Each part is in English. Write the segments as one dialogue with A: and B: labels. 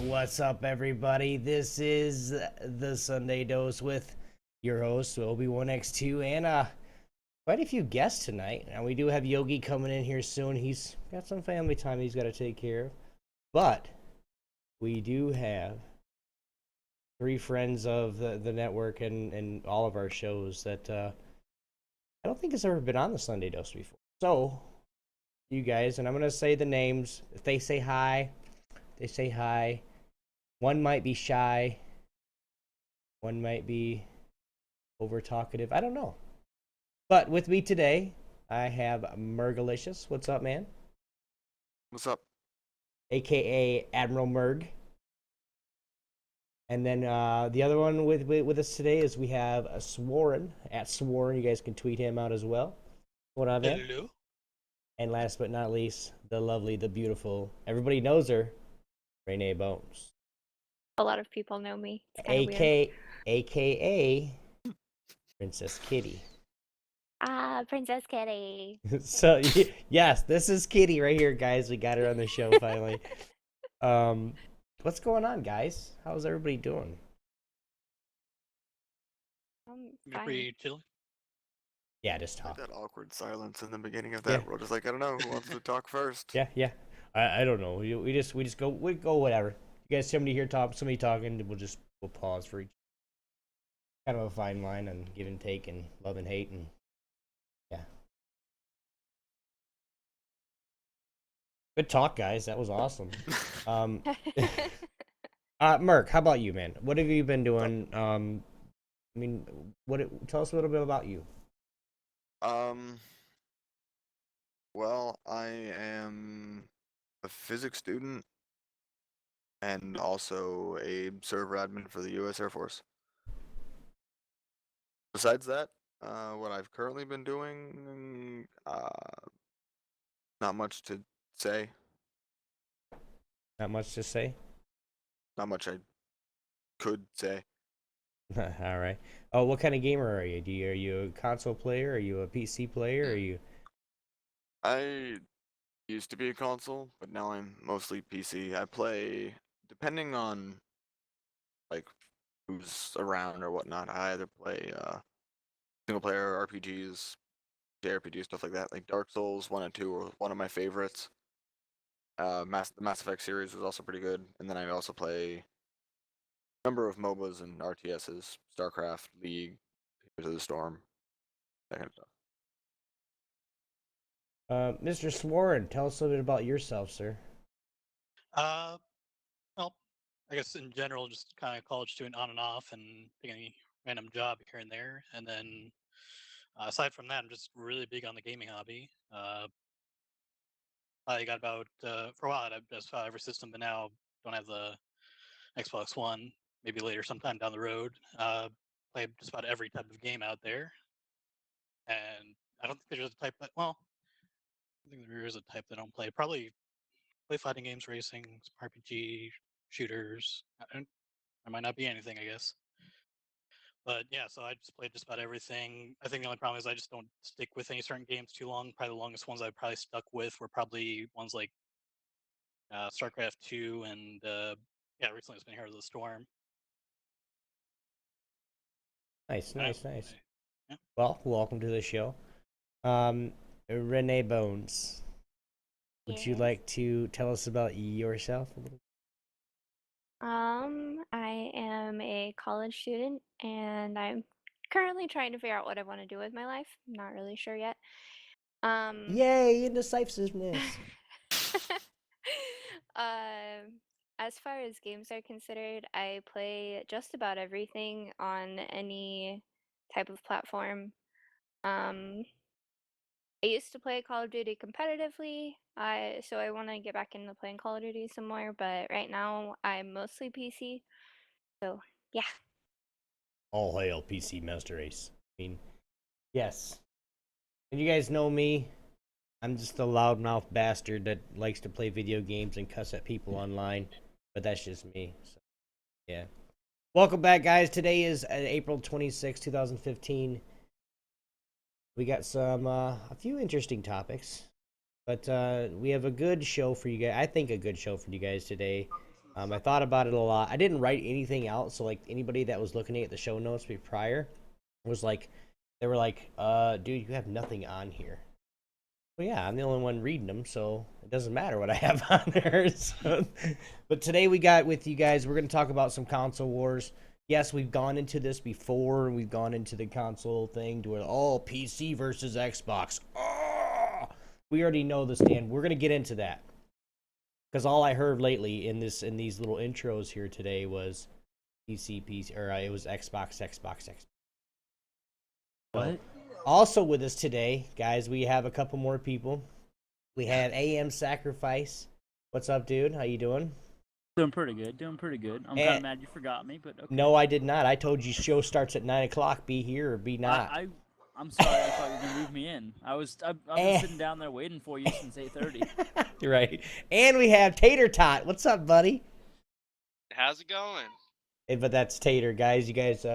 A: What's up, everybody? This is the Sunday Dose with your host, Obi1X2, and quite a few guests tonight. Now, we do have Yogi coming in here soon. He's got some family time he's got to take care of. But we do have three friends of the network and all of our shows that I don't think has ever been on the Sunday Dose before. So, you guys, and I'm going to say the names. If they say hi, they say hi. One might be shy. One might be over talkative. I don't know. But with me today, I have Mergalicious. What's up, man?
B: What's up?
A: A.k.a. Admiral Merg. And then the other one with us today is we have Sworen. At Sworen, you guys can tweet him out as well. What up, man?
C: Hello.
A: And last but not least, the lovely, the beautiful, everybody knows her, RenayeBones.
D: A lot of people know me.
A: A.k.a. Princess Kitty.
D: Princess Kitty.
A: So yes, this is Kitty right here, guys. We got her on the show finally. What's going on, guys? How's everybody doing?
C: Pretty chill.
A: Yeah, just talk.
B: That awkward silence in the beginning of that.
A: Yeah.
B: We're just like, I don't know who wants to talk first.
A: Yeah. I don't know. We just go whatever. You guys, somebody talking. We'll pause for each. Kind of a fine line on give and take and love and hate and yeah. Good talk, guys. That was awesome. Merc, how about you, man? What have you been doing? Tell us a little bit about you.
B: Well, I am a physics student and also a server admin for the U.S. Air Force. Besides that, what I've currently been doing, not much to say.
A: Not much to say.
B: Not much I could say.
A: All right. Oh, what kind of gamer are you? Are you a console player? Are you a PC player? Are you?
B: I used to be a console, but now I'm mostly PC. I play, depending on like who's around or whatnot. I either play single player RPGs, JRPGs, stuff like that. Like Dark Souls 1 and 2 are one of my favorites. The Mass Effect series was also pretty good, and then I also play a number of MOBAs and RTSs, StarCraft, League, Heroes of the Storm, that kind of stuff.
A: Mr. Sworen, tell us a little bit about yourself, sir.
C: Well, I guess in general, just kind of college student on and off, and taking any random job here and there. And then aside from that, I'm just really big on the gaming hobby. I got about for a while I've just about every system, but now don't have the Xbox One. Maybe later, sometime down the road. Play just about every type of game out there, and I don't think there's a type that I think there is a type that I don't play. Probably play fighting games, racing, some RPG, shooters. There might not be anything, I guess. But yeah, so I just played just about everything. I think the only problem is I just don't stick with any certain games too long. Probably the longest ones I've probably stuck with were probably ones like StarCraft 2 and recently it's been Heroes of the Storm.
A: Nice.
C: Yeah.
A: Well, welcome to the show. RenayeBones, would you like to tell us about yourself a little?
D: I am a college student and I'm currently trying to figure out what I want to do with my life. I'm not really sure yet.
A: Yay, indecisiveness.
D: as far as games are considered, I play just about everything on any type of platform. I used to play Call of Duty competitively, so I want to get back into playing Call of Duty some more, but right now I'm mostly PC. So, yeah.
A: All hail PC Master Race. I mean, yes. And you guys know me. I'm just a loudmouth bastard that likes to play video games and cuss at people online. But that's just me. So, yeah. Welcome back, guys. Today is April 26, 2015. We got a few interesting topics. But we have a good show for you guys. I think a good show for you guys today. I thought about it a lot. I didn't write anything out, so like anybody that was looking at the show notes prior was like, they were like, dude, you have nothing on here. Well, yeah, I'm the only one reading them, so it doesn't matter what I have on there. So, but today we got with you guys, we're going to talk about some console wars. Yes, we've gone into this before. We've gone into the console thing to where, PC versus Xbox. Oh! We already know the stand. We're going to get into that. Because all I heard lately in these little intros here today was PC, or it was Xbox.
E: What?
A: Also with us today, guys, we have a couple more people. We have AM Sacrifice. What's up, dude? How you doing?
E: Doing pretty good. I'm kind of mad you forgot me, but okay.
A: No, I did not. I told you show starts at 9 o'clock. Be here or be not.
E: I'm sorry. I thought you were gonna leave me in. I've been sitting down there waiting for you since 8:30.
A: Right. And we have Tater Tot. What's up, buddy?
F: How's it going?
A: But that's Tater, guys. You guys,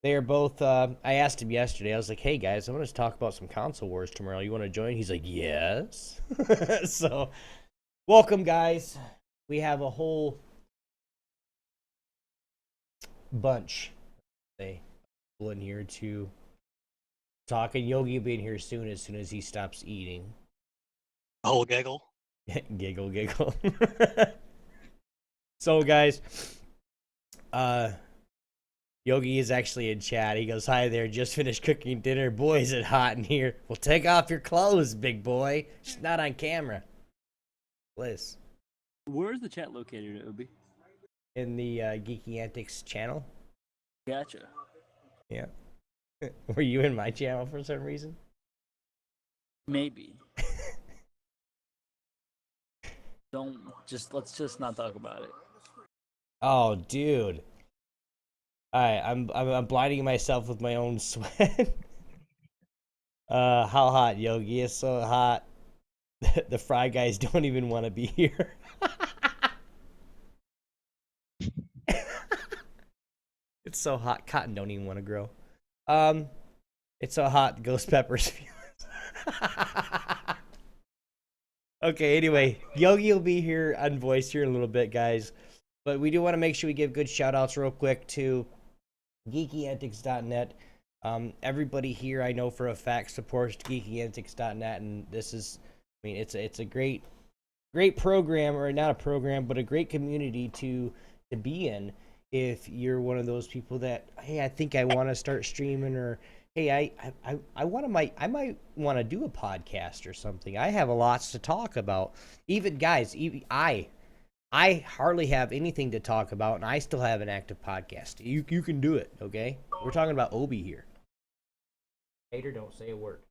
A: they are both. I asked him yesterday. I was like, "Hey, guys, I want to talk about some console wars tomorrow. You want to join?" He's like, "Yes." So, welcome, guys. We have a whole bunch of people in here to talk, and Yogi will be in here as soon as he stops eating.
C: Whole giggle.
A: Giggle. So, guys, Yogi is actually in chat. He goes, "Hi there, just finished cooking dinner. Boy, is it hot in here. Well, take off your clothes, big boy. It's not on camera." Liz.
E: Where's the chat located, Obi?
A: In the Geeky Antics channel.
E: Gotcha.
A: Yeah. Were you in my channel for some reason?
E: Maybe. Let's just not talk about it.
A: Oh, dude. Alright, I'm blinding myself with my own sweat. How hot, Yogi? It's so hot. The Fry Guys don't even want to be here. It's so hot. Cotton don't even want to grow. It's so hot. Ghost Peppers. Okay, anyway, Yogi will be here on voice here in a little bit, guys. But we do want to make sure we give good shout-outs real quick to geekyantics.net. Everybody here, I know for a fact, supports geekyantics.net, and this is, I mean, it's a great program, or not a program, but a great community to be in. If you're one of those people that, hey, I think I want to start streaming, or hey, I might want to do a podcast or something. I have a lots to talk about. Even guys, I hardly have anything to talk about, and I still have an active podcast. You can do it, okay? We're talking about Obi here. Hater, don't say a word.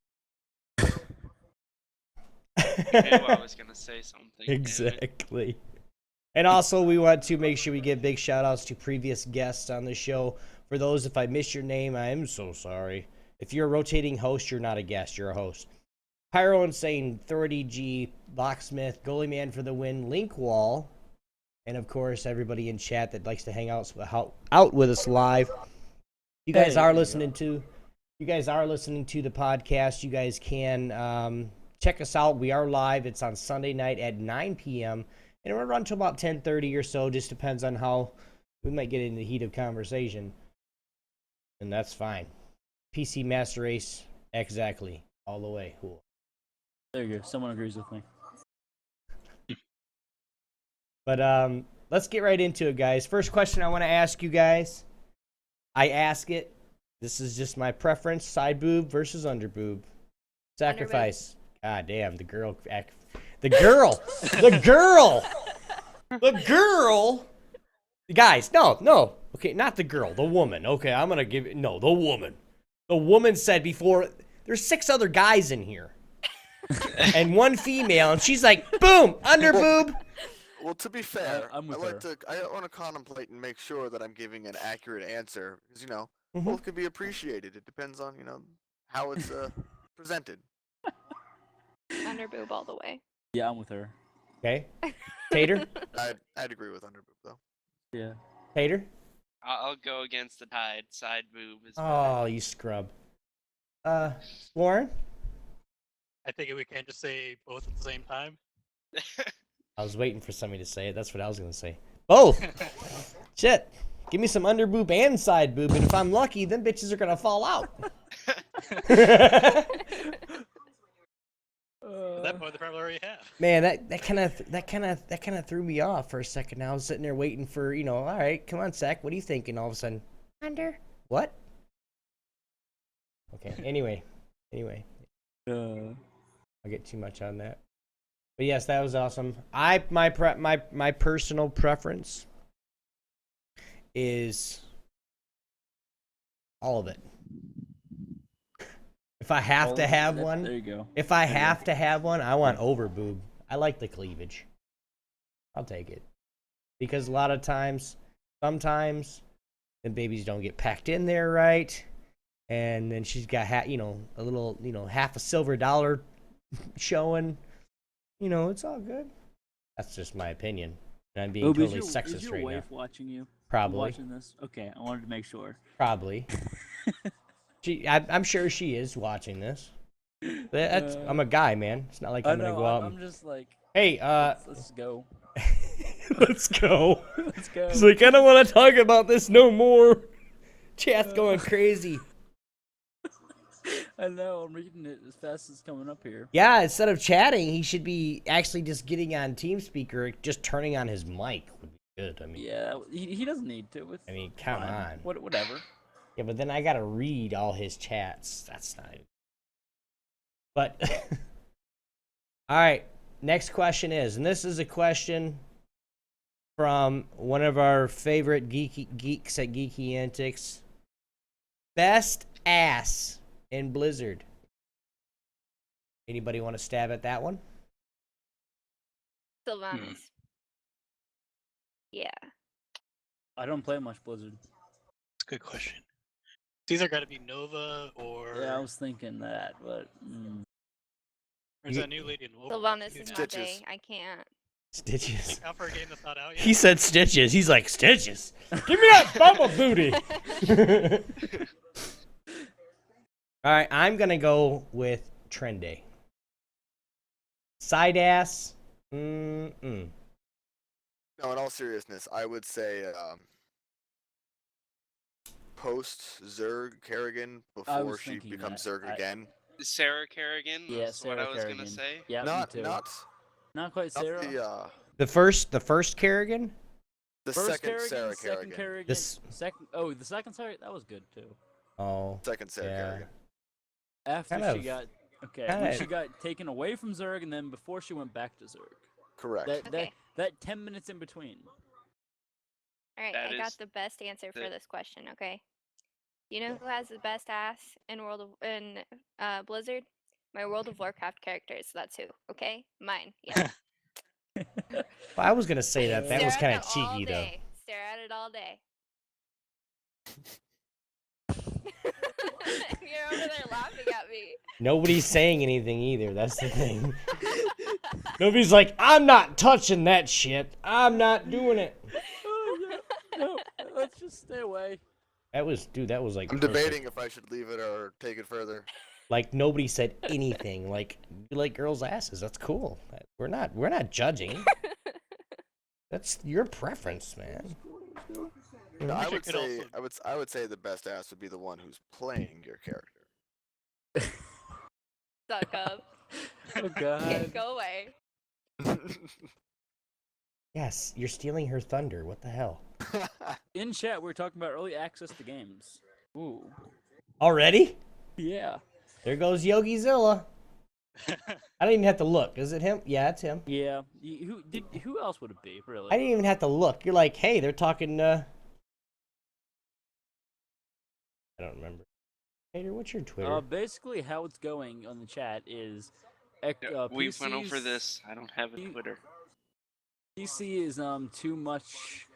F: Okay, well, I was gonna say something.
A: Exactly. And also, we want to make sure we give big shout-outs to previous guests on the show. For those, if I missed your name, I am so sorry. If you're a rotating host, you're not a guest, you're a host. Pyro Insane, 30G, Locksmith, Goalie Man for the win, Linkwall, and of course, everybody in chat that likes to hang out with us live. You guys are listening to the podcast. You guys can check us out. We are live. It's on Sunday night at 9 p.m. And we're run to about 10:30 or so. Just depends on how we might get in the heat of conversation, and that's fine. PC Master Race, exactly, all the way. Cool.
E: There you go. Someone agrees with me.
A: But let's get right into it, guys. First question I want to ask you guys. I ask it. This is just my preference. Sideboob versus Underboob. Sacrifice. God damn, the girl. The girl. Guys, no. Okay, not the girl, the woman. Okay, I'm gonna give it. No, the woman. The woman said before. There's 6 other guys in here, and 1 female, and she's like, boom, underboob.
B: Well, to be fair,
E: I'm with
B: I like
E: her.
B: to. I want to contemplate and make sure that I'm giving an accurate answer, because
A: Mhm.
B: both can be appreciated. It depends on how it's presented.
D: Underboob all the way.
E: Yeah, I'm with her.
A: Okay, Tater,
B: I'd agree with Underboob though.
E: Yeah.
A: Tater.
F: I'll go against the tide. Side boob is better.
A: Oh, you scrub. Sworen.
C: I think we can't just say both at the same time.
A: I was waiting for somebody to say it. That's what I was gonna say. Both. Shit. Give me some underboob and side boob, and if I'm lucky, them bitches are gonna fall out.
C: At that point, they probably already have.
A: Man, that kind of threw me off for a second. I was sitting there waiting for, all right, come on, Zach, what are you thinking? All of a sudden, under what? Okay. Anyway, I'll get too much on that. But yes, that was awesome. My personal preference is all of it. If I have to have one,
E: There you go.
A: if I have to have one, I want overboob. I like the cleavage. I'll take it. Because a lot of times, sometimes, the babies don't get packed in there right. And then she's got, a little, half a silver dollar showing. It's all good. That's just my opinion. And I'm being
E: Oob,
A: totally
E: is
A: sexist
E: your
A: right
E: wife
A: now.
E: watching you?
A: Probably.
E: Watching this? Okay, I wanted to make sure.
A: Probably. I'm sure she is watching this. But I'm a guy, man. It's not like I'm gonna go out.
E: I'm just like,
A: Hey,
E: let's go.
A: let's go.
E: Let's go.
A: He's like, I don't want to talk about this no more. Chat's going crazy.
E: I know, I'm reading it as fast as it's coming up here.
A: Yeah, instead of chatting, he should be actually just getting on TeamSpeaker, just turning on his mic would be good. I mean,
E: Yeah, he doesn't need to. It's
A: come
E: fine.
A: on.
E: Whatever.
A: Yeah, but then I gotta read all his chats. That's not. But all right, next question is, and this is a question from one of our favorite geeks at Geeky Antics. Best ass in Blizzard. Anybody want to stab at that one?
D: Sylvanas. Yeah.
E: I don't play much Blizzard.
C: That's a good question. It's either got to be Nova or.
E: Yeah, I was thinking that, but.
C: There's that new lady in Overwatch.
D: Sylvanas
C: too
D: is
C: now.
D: my
B: Stitches.
D: day. I can't.
A: Stitches.
C: Out for a game that's not out yet.
A: He said Stitches. He's like, Stitches. Give me that bubble booty. All right, I'm going to go with Trendy. Side ass.
B: No, in all seriousness, I would say post Zerg Kerrigan before
E: was
B: she
E: thinking
B: becomes
E: that.
B: Zerg again.
F: Sarah Kerrigan.
E: Yeah,
F: That's
E: Sarah
F: what I was
E: Kerrigan.
F: gonna say.
E: Yeah,
B: Not
E: me too. Not quite
B: not
E: Sarah.
B: the
A: The first Kerrigan?
B: the
E: First
B: second
E: Kerrigan,
B: Sarah
E: second
B: Kerrigan.
E: Kerrigan.
A: This-
E: The second Sarah, that was good too.
A: Oh.
B: Second Sarah
A: Yeah.
B: Kerrigan.
E: After
A: Kind
E: she
A: of-
E: got
A: kind
E: when
A: of-
E: she got taken away from Zerg, and then before she went back to Zerg.
B: Correct.
E: That 10 minutes in between.
D: All right,
F: That
D: I got
F: is
D: the best answer for
F: the-
D: this question. Okay. You know who has the best ass in Blizzard? My World of Warcraft characters. That's who. Okay, mine. Yeah.
A: Well, I was going to say that. That was
D: Stare
A: kind
D: at
A: of
D: them all
A: cheeky, though.
D: day. Stare at it all day. You're over there laughing at me.
A: Nobody's saying anything either. That's the thing. Nobody's like, I'm not touching that shit. I'm not doing it.
E: Oh, no, let's just stay away.
A: That was like.
B: I'm
A: perfect.
B: debating if I should leave it or take it further.
A: Like nobody said anything. Like you like girls' asses. That's cool. We're not judging. That's your preference, man.
B: No,
C: wish
B: I
C: I
B: would
C: could
B: say
C: also-
B: I would say the best ass would be the one who's playing your character.
D: Suck up.
E: Oh god.
D: Go away.
A: Yes, you're stealing her thunder. What the hell?
E: In chat, we were talking about early access to games. Ooh.
A: Already?
E: Yeah.
A: There goes Yogizilla. I don't even have to look. Is it him? Yeah, it's him.
E: Yeah. Who else would it be, really?
A: I didn't even have to look. You're like, hey, they're talking. I don't remember. Hater, what's your Twitter?
E: Basically, how it's going on the chat is,
F: We went over
E: PC's
F: this. I don't have a
E: P-
F: Twitter.
E: PC is too much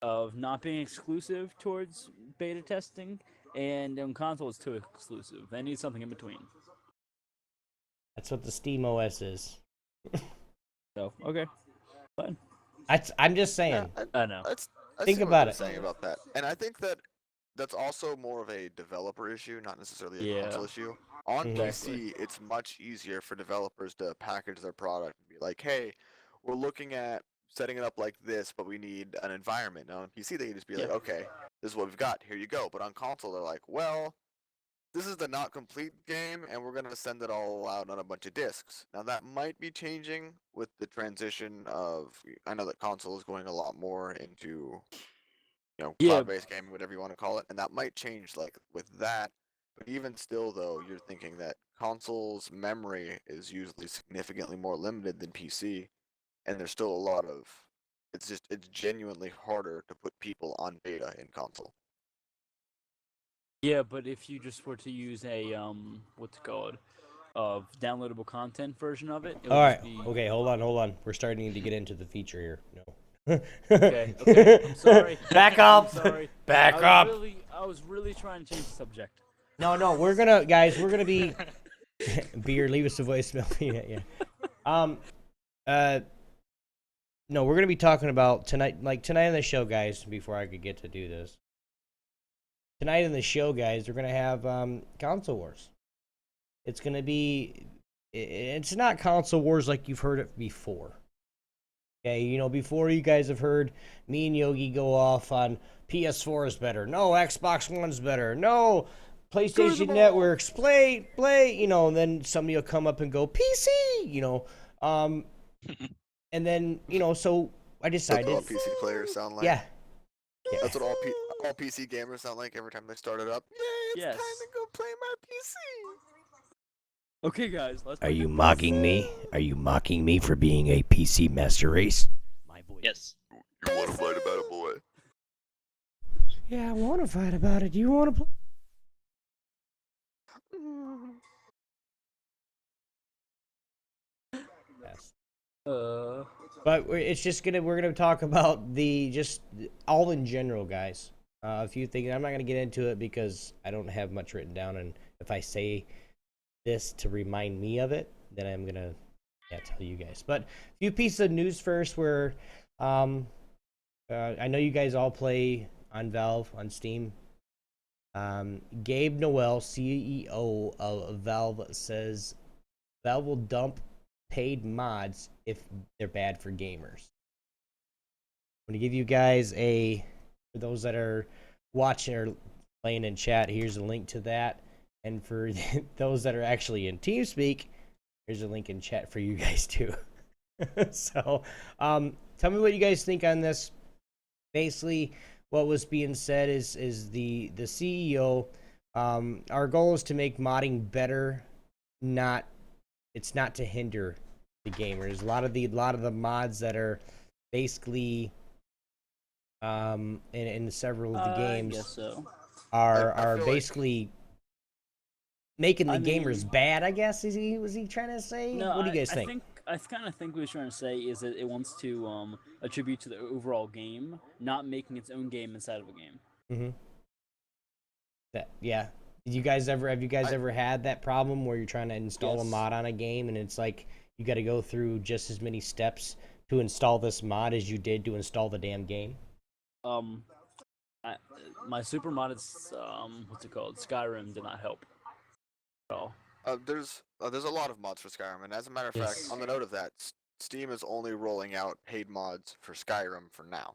E: of not being exclusive towards beta testing, and console is too exclusive. They need something in between.
A: That's what the Steam OS is.
E: So okay, fine.
A: I'm just saying.
B: Yeah,
E: I know.
B: I
A: Think
B: see what
A: about
B: they're
A: it.
B: saying about that, and I think that that's also more of a developer issue, not necessarily a
E: Yeah.
B: console issue. On
E: Exactly.
B: PC, it's much easier for developers to package their product and be like, "Hey, we're looking at setting it up like this, but we need an environment." Now on PC, they can just be like,
E: Yeah.
B: "Okay, this is what we've got. Here you go." But on console, they're like, "Well, this is the not complete game, and we're gonna send it all out on a bunch of discs." Now that might be changing with the transition of. I know that console is going a lot more into
E: Yeah.
B: cloud-based gaming, whatever you want to call it, and that might change like with that. But even still, though, you're thinking that consoles' memory is usually significantly more limited than PC, and there's still a lot of. It's genuinely harder to put people on beta in console.
E: Yeah, but if you just were to use a what's it called, downloadable content version of it, it would
A: All
E: just
A: right.
E: be
A: Okay, hold on. We're starting to get into the feature here. No.
E: okay. Okay, I'm sorry.
A: Back
E: I'm
A: up.
E: sorry.
A: Back up.
E: I was really trying to change the subject.
A: No, we're gonna be beer. Leave us a voicemail. Yeah. No, we're gonna be talking about tonight in the show, guys. Before I could get to do this, tonight in the show, guys, we're gonna have console wars. It's gonna be. It's not console wars like you've heard it before. Okay, before you guys have heard me and Yogi go off on PS4 is better. No, Xbox One's better. No, PlayStation Networks, play, and then somebody will come up and go PC, and then, so I
B: That's what
A: decided,
B: all PC players sound like.
A: yeah.
B: That's what all PC gamers sound like every time they start it up. Yeah, it's time to go play my PC.
E: Okay, guys, let's.
A: Are you mocking me? Are you mocking me for being a PC master race? My voice.
F: Yes.
B: You want to fight about it, boy?
A: Yeah, I want to fight about it. Do you want to play? Yes. But we're gonna talk about just all in general, guys. A few things. I'm not gonna get into it because I don't have much written down, and if I say this to remind me of it, then I'm gonna tell you guys. But a few pieces of news first. Where I know you guys all play on Valve on Steam. Gabe Noel, CEO of Valve, says Valve will dump paid mods if they're bad for gamers. I'm gonna give you guys for those that are watching or playing in chat, here's a link to that. And for those that are actually in TeamSpeak, here's a link in chat for you guys too. So, tell me what you guys think on this. Basically, what was being said is the CEO. Our goal is to make modding better, it's not to hinder the gamers. A lot of the mods that are basically in several of the games
E: I guess so.
A: are
B: feel
A: basically making the
E: I
A: gamers
E: mean-
A: bad, I guess. Was he trying to say?
E: No,
A: What do you guys think?
E: I kind of think what he's trying to say is that it wants to attribute to the overall game, not making its own game inside of a game.
A: Mm-hmm. Yeah. Have you guys ever had that problem where you're trying to install a
E: Yes.
A: mod on a game and it's like you got to go through just as many steps to install this mod as you did to install the damn game?
E: My super modded what's it called? Skyrim did not help at all.
B: There's a lot of mods for Skyrim, and as a matter of
A: Yes.
B: fact, on the note of that, Steam is only rolling out paid mods for Skyrim for now.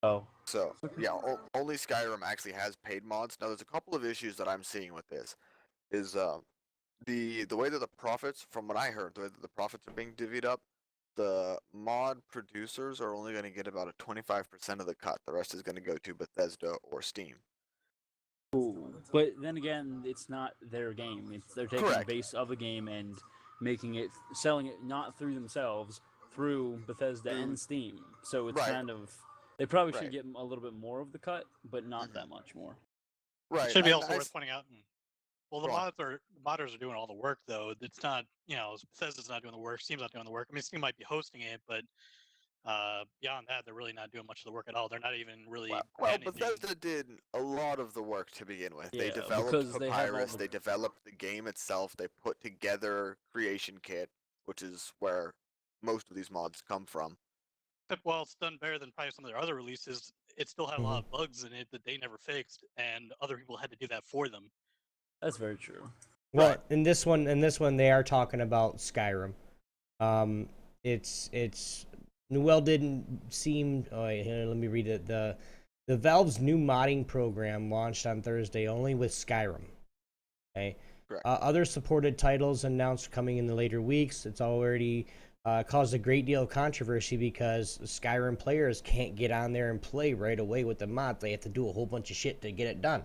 E: Oh.
B: So yeah, only Skyrim actually has paid mods. Now there's a couple of issues that I'm seeing with this. Is the way that the profits, from what I heard, the way that the profits are being divvied up, the mod producers are only going to get about a 25% of the cut. The rest is going to go to Bethesda or Steam.
E: Ooh. But then again, it's not their game. They're taking
B: Correct.
E: the base of a game and making it, selling it not through themselves, through Bethesda and Steam. So it's
B: Right.
E: kind of, they probably should
B: Right.
E: get a little bit more of the cut, but not that much more.
B: Right.
C: It should be
B: and
C: also worth pointing out. Well, the
B: Go on.
C: modders are doing all the work though. It's not, Bethesda's not doing the work. Steam's not doing the work. I mean, Steam might be hosting it, but beyond that, they're really not doing much of the work at all. They're not even really
B: Well,
C: managing.
B: Bethesda did a lot of the work to begin with. They
E: Yeah,
B: developed
E: because they have all
B: Papyrus,
E: the-
B: they developed the game itself, they put together Creation Kit, which is where most of these mods come from.
C: Except while it's done better than probably some of their other releases, it still had a lot of bugs in it that they never fixed, and other people had to do that for them.
E: That's very true.
A: Well,
B: Right.
A: in this one, they are talking about Skyrim. It's Noel didn't seem. Oh, wait, here, let me read it. The Valve's new modding program launched on Thursday only with Skyrim. Okay.
B: Correct.
A: Other supported titles announced coming in the later weeks. It's already caused a great deal of controversy because Skyrim players can't get on there and play right away with the mod. They have to do a whole bunch of shit to get it done.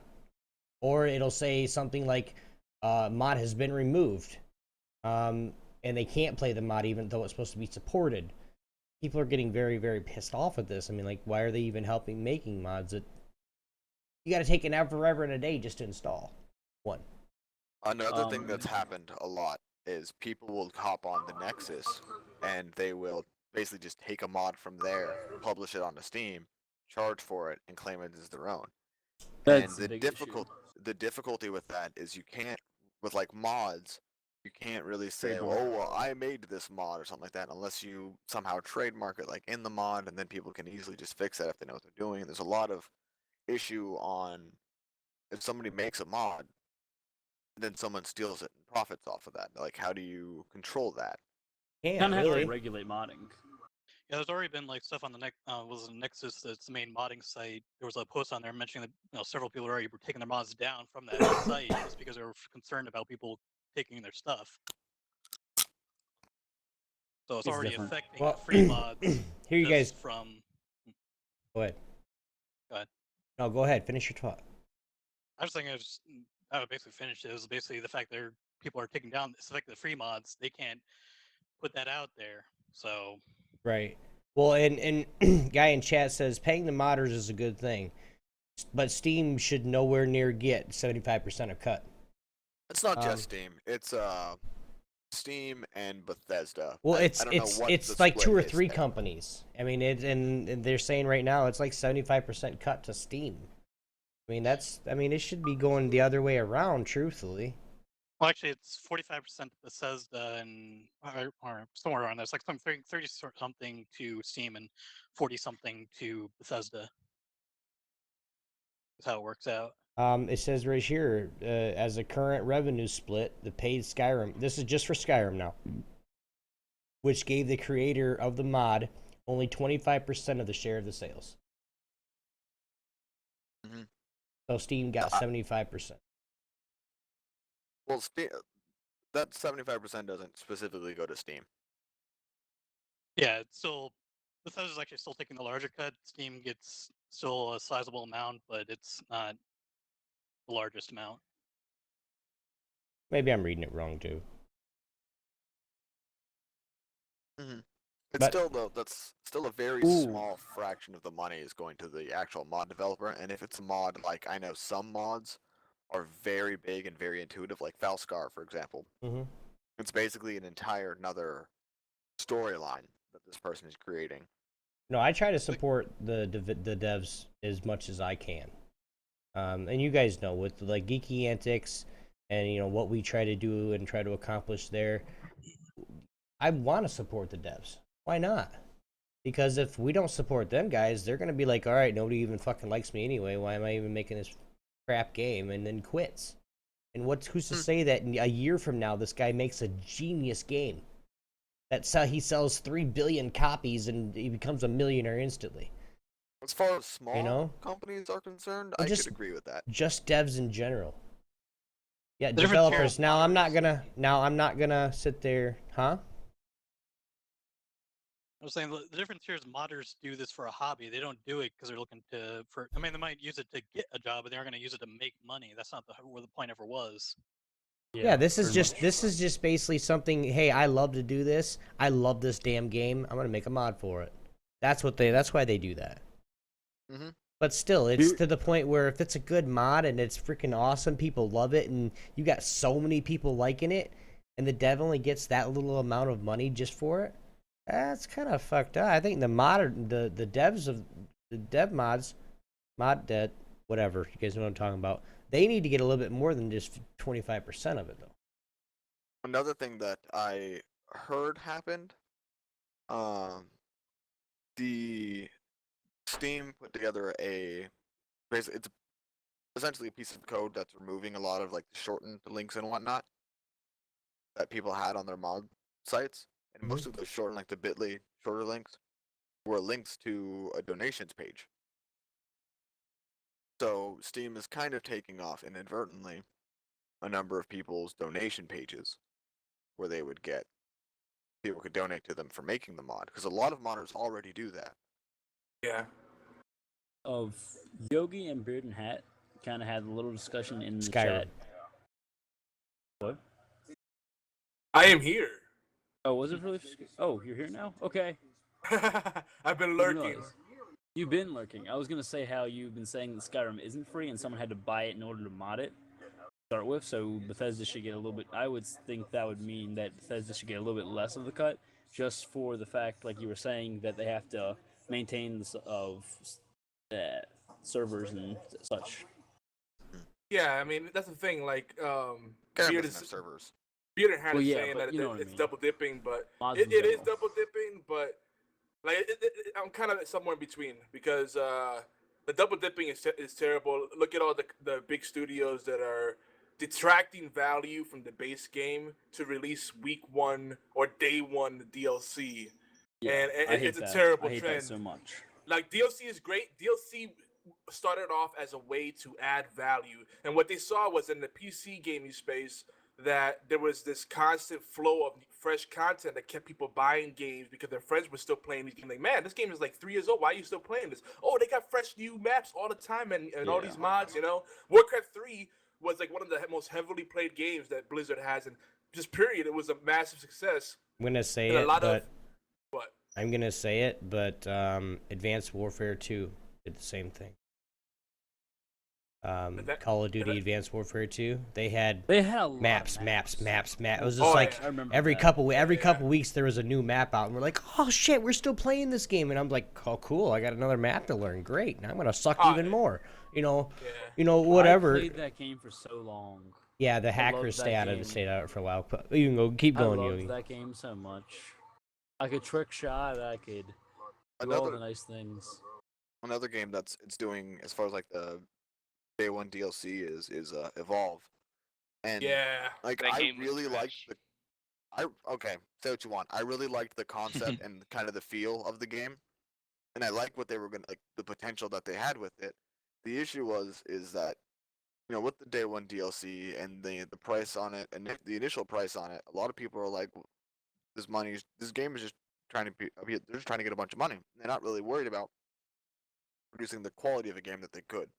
A: Or it'll say something like mod has been removed, and they can't play the mod even though it's supposed to be supported. People are getting very, very pissed off at this. I mean, like, why are they even helping making mods? You got to take an hour forever and a day just to install one.
B: Another thing that's happened a lot is people will hop on the Nexus and they will basically just take a mod from there, publish it onto Steam, charge for it, and claim it as their own.
E: That's
B: and
E: the big issue.
B: the difficulty with that is you can't, with like mods, you can't really say,
E: Trademark.
B: oh, well, I made this mod or something like that, unless you somehow trademark it like in the mod, and then people can easily just fix that if they know what they're doing. There's a lot of issue on if somebody makes a mod, then someone steals it and profits off of that. Like, how do you control that?
A: Yeah,
E: Kind of have
A: really.
E: to regulate modding.
C: Yeah, there's already been like stuff on the Nexus, that's the main modding site. There was a post on there mentioning that several people already were taking their mods down from that site just because they were concerned about people taking their stuff. So it's already
E: different.
C: affecting
A: Well,
C: the free mods.
A: Here you guys.
C: just from.
A: Go ahead.
C: Go ahead.
A: No, go ahead. Finish your thought.
C: I was thinking I would basically finish it. It was basically the fact that people are taking down. It's affecting the free mods. They can't put that out there. So.
A: Right. Well, and guy in chat says paying the modders is a good thing, but Steam should nowhere near get 75% of cut.
B: It's not just Steam. It's Steam and Bethesda.
A: Well,
B: I don't know what
A: it's
B: the
A: like two or
B: split is
A: three
B: there.
A: companies. I mean, and they're saying right now it's like 75% cut to Steam. I mean, it should be going the other way around, truthfully.
C: Well, actually, it's 45% Bethesda and or somewhere around there. It's like 30 something to Steam and 40 something to Bethesda. That's how it works out.
A: It says right here, as a current revenue split, the paid Skyrim. This is just for Skyrim now, which gave the creator of the mod only 25% of the share of the sales.
B: Mm-hmm.
A: So Steam got 75%.
B: Well, that 75% doesn't specifically go to Steam.
C: Yeah, it's still Bethesda's actually still taking the larger cut. Steam gets still a sizable amount, but it's not the largest amount.
A: Maybe I'm reading it wrong too.
B: Mm-hmm.
A: But-
B: Still though, that's still a very
E: Ooh.
B: small fraction of the money is going to the actual mod developer. And if it's a mod, like I know some mods are very big and very intuitive, like Valscar, for example.
A: Mm-hmm.
B: It's basically an entire another storyline that this person is creating.
A: No, I try to support the devs as much as I can. And you guys know with like Geeky Antics and what we try to do and try to accomplish there, I want to support the devs. Why not? Because if we don't support them guys, they're gonna be like, all right, nobody even fucking likes me anyway. Why am I even making this crap game? And then quits. And who's to say that a year from now this guy makes a genius game? He sells 3 billion copies and he becomes a millionaire instantly.
B: As far as small
A: know?
B: companies are concerned,
A: Well,
B: I
A: just-
B: could agree with that.
A: Just devs in general. Yeah,
C: The difference
A: developers.
C: here-
A: Now I'm not gonna sit there, huh?
C: I was saying the difference here is modders do this for a hobby. They don't do it because they're looking to for. I mean, they might use it to get a job, but they aren't going to use it to make money. That's not where the point ever was.
A: Yeah, this is
E: pretty
A: just
E: much.
A: this is just basically something. Hey, I love to do this. I love this damn game. I'm gonna make a mod for it. That's why they do that.
B: Mhm.
A: But still, it's
E: Here-
A: to the point where if it's a good mod and it's freaking awesome, people love it, and you got so many people liking it, and the dev only gets that little amount of money just for it. That's kind of fucked up. I think the devs of the dev mods, whatever you guys know what I'm talking about. They need to get a little bit more than just 25% of it though.
B: Another thing that I heard happened, the Steam put together basically it's essentially a piece of code that's removing a lot of like the shortened links and whatnot that people had on their mod sites, and most of those shortened like the bit.ly shorter links were links to a donations page. So Steam is kind of taking off inadvertently a number of people's donation pages where people could donate to them for making the mod, because a lot of modders already do that.
G: Yeah.
E: Of Yogi and Beard and Hat kind of had a little discussion in the
A: Skyrim.
E: chat. What?
G: I am here.
E: Oh, was it really? Oh, you're here now? Okay.
G: I've been
E: Didn't
G: lurking.
E: realize. You've been lurking. I was gonna say how you've been saying that Skyrim isn't free and someone had to buy it in order to mod it to start with. So Bethesda should get a little bit. I would think that would mean that Bethesda should get a little bit less of the cut, just for the fact, like you were saying, that they have to maintain servers and such.
G: Yeah, I mean that's the thing. Like,
B: Skyrim
G: Beard
B: doesn't have
G: is
B: servers.
G: Beard and Hat
E: Well,
G: is
E: yeah,
G: saying
E: but
G: that
E: you know what I
G: it's
E: mean.
G: double dipping, but
E: Mods
G: it
E: in
G: is
E: general.
G: double dipping. But like, I'm kind of somewhere in between because the double dipping is terrible. Look at all the big studios that are detracting value from the base game to release week one or day one DLC.
E: Yeah,
G: And
E: I hate
G: it's a
E: that.
G: terrible
E: I hate
G: trend.
E: that so much.
G: Like, DLC is great. DLC started off as a way to add value, and what they saw was in the PC gaming space that there was this constant flow of fresh content that kept people buying games because their friends were still playing these games. Like, man, this game is like 3 years old. Why are you still playing this? Oh, they got fresh new maps all the time and all
E: Yeah.
G: these mods. Warcraft 3 was like one of the most heavily played games that Blizzard has, and just period, it was a massive success.
A: I'm gonna say
G: And a
A: it,
G: lot
A: but
G: of what?
A: I'm gonna say it, but Advanced Warfare 2 did the same thing. Call of Duty Advanced Warfare 2, they had
E: They had a lot
A: maps.
E: of
A: It was just
G: Oh,
A: like
G: yeah.
E: I remember
A: every
E: that.
A: couple weeks there was a new map out, and we're like, oh shit, we're still playing this game, and I'm like, oh cool, I got another map to learn. Great, now I'm gonna suck
G: Oh,
A: even
G: yeah.
A: more.
G: Yeah.
A: Whatever.
E: I played that game for so long.
A: Yeah, the
E: loved
A: hackers
E: that
A: stayed
E: game.
A: out for a while. But you can go, keep
E: I
A: going,
E: loved
A: Yogi.
E: that game so much. I could trick shot. I could do all the nice things.
B: Another game it's doing as far as like the day one DLC is Evolve, and
G: Yeah.
B: like
F: That
B: I
F: game was
B: really liked
F: trash.
B: okay, say what you want. I really liked the concept and kind of the feel of the game, and I like what they were gonna like the potential that they had with it. The issue is that with the day one DLC and the price on it and the initial price on it, a lot of people are like, this game is just trying to they're just trying to get a bunch of money. They're not really worried about producing the quality of a game that they could.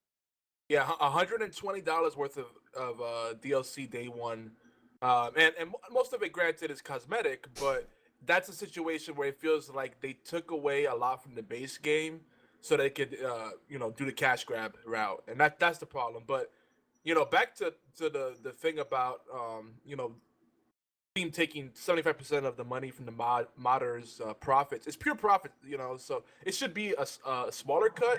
G: Yeah, $120 worth of DLC day one, and most of it, granted, is cosmetic, but that's a situation where it feels like they took away a lot from the base game so they could, do the cash grab route, and that's the problem. But back to the thing about Steam taking 75% of the money from the modders' profits. It's pure profit, so it should be a smaller cut,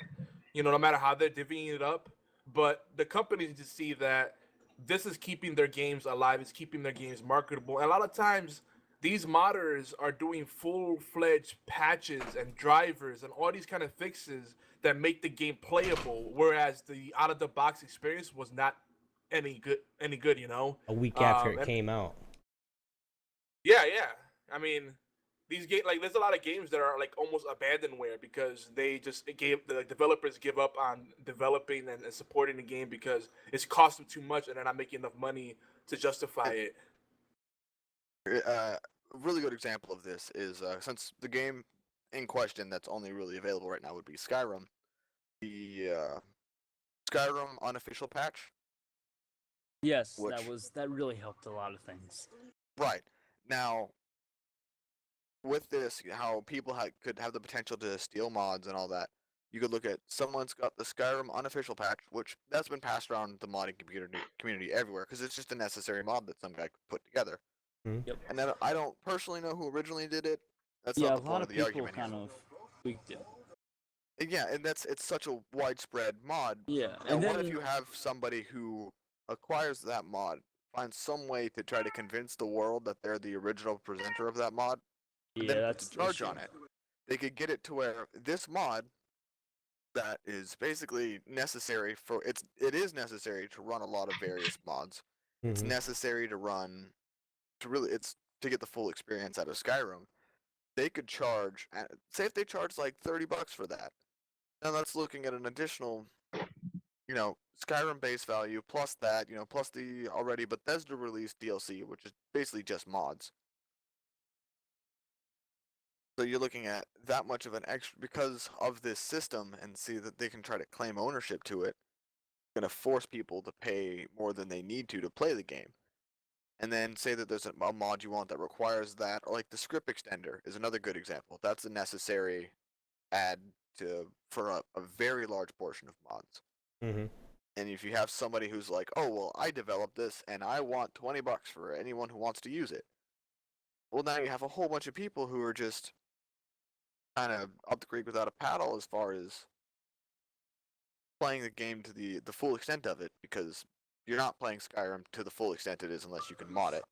G: no matter how they're divvying it up. But the companies need to see that this is keeping their games alive, it's keeping their games marketable. And a lot of times, these modders are doing full-fledged patches and drivers and all these kind of fixes that make the game playable, whereas the out-of-the-box experience was not any good.
A: A week after it
G: and-
A: came out.
G: Yeah. I mean, these games, like, there's a lot of games that are like almost abandonware because they just the developers give up on developing and supporting the game because it's cost them too much and they're not making enough money to justify it.
B: A really good example of this is since the game in question that's only really available right now would be Skyrim. The Skyrim unofficial patch.
E: Yes,
B: Which,
E: that really helped a lot of things.
B: right. Now, with this, how people could have the potential to steal mods and all that, you could look at someone's got the Skyrim unofficial patch, which that's been passed around the modding community everywhere because it's just a necessary mod that some guy could put together.
E: Yep.
B: And then I don't personally know who originally did it. That's
E: Yeah,
B: not
E: a
B: the
E: lot
B: point
E: of
B: of the
E: people
B: argument
E: kind
B: here.
E: of tweaked it.
B: Yeah, and it's such a widespread mod.
E: Yeah,
B: Now,
E: and
B: what
E: then
B: if you have somebody who acquires that mod, finds some way to try to convince the world that they're the original presenter of that mod, and
E: yeah,
B: then
E: that's
B: puts a
E: the
B: charge
E: issue.
B: on it? They could get it to where this mod that is basically necessary for it is necessary to run a lot of various mods. It's
A: Mhm.
B: necessary to run it's to get the full experience out of Skyrim. They could charge, say if they charge like $30 for that. Now that's looking at an additional, Skyrim base value plus that, plus the already Bethesda released DLC, which is basically just mods. So you're looking at that much of an extra because of this system, and see that they can try to claim ownership to it. Going to force people to pay more than they need to play the game. And then say that there's a mod you want that requires that, or like the script extender is another good example. That's a necessary add for a very large portion of mods.
A: Mhm.
B: And if you have somebody who's like, oh well, I developed this and I want $20 for anyone who wants to use it. Well, now you have a whole bunch of people who are just kind of up the creek without a paddle as far as playing the game to the full extent of it, because you're not playing Skyrim to the full extent it is unless you can mod it.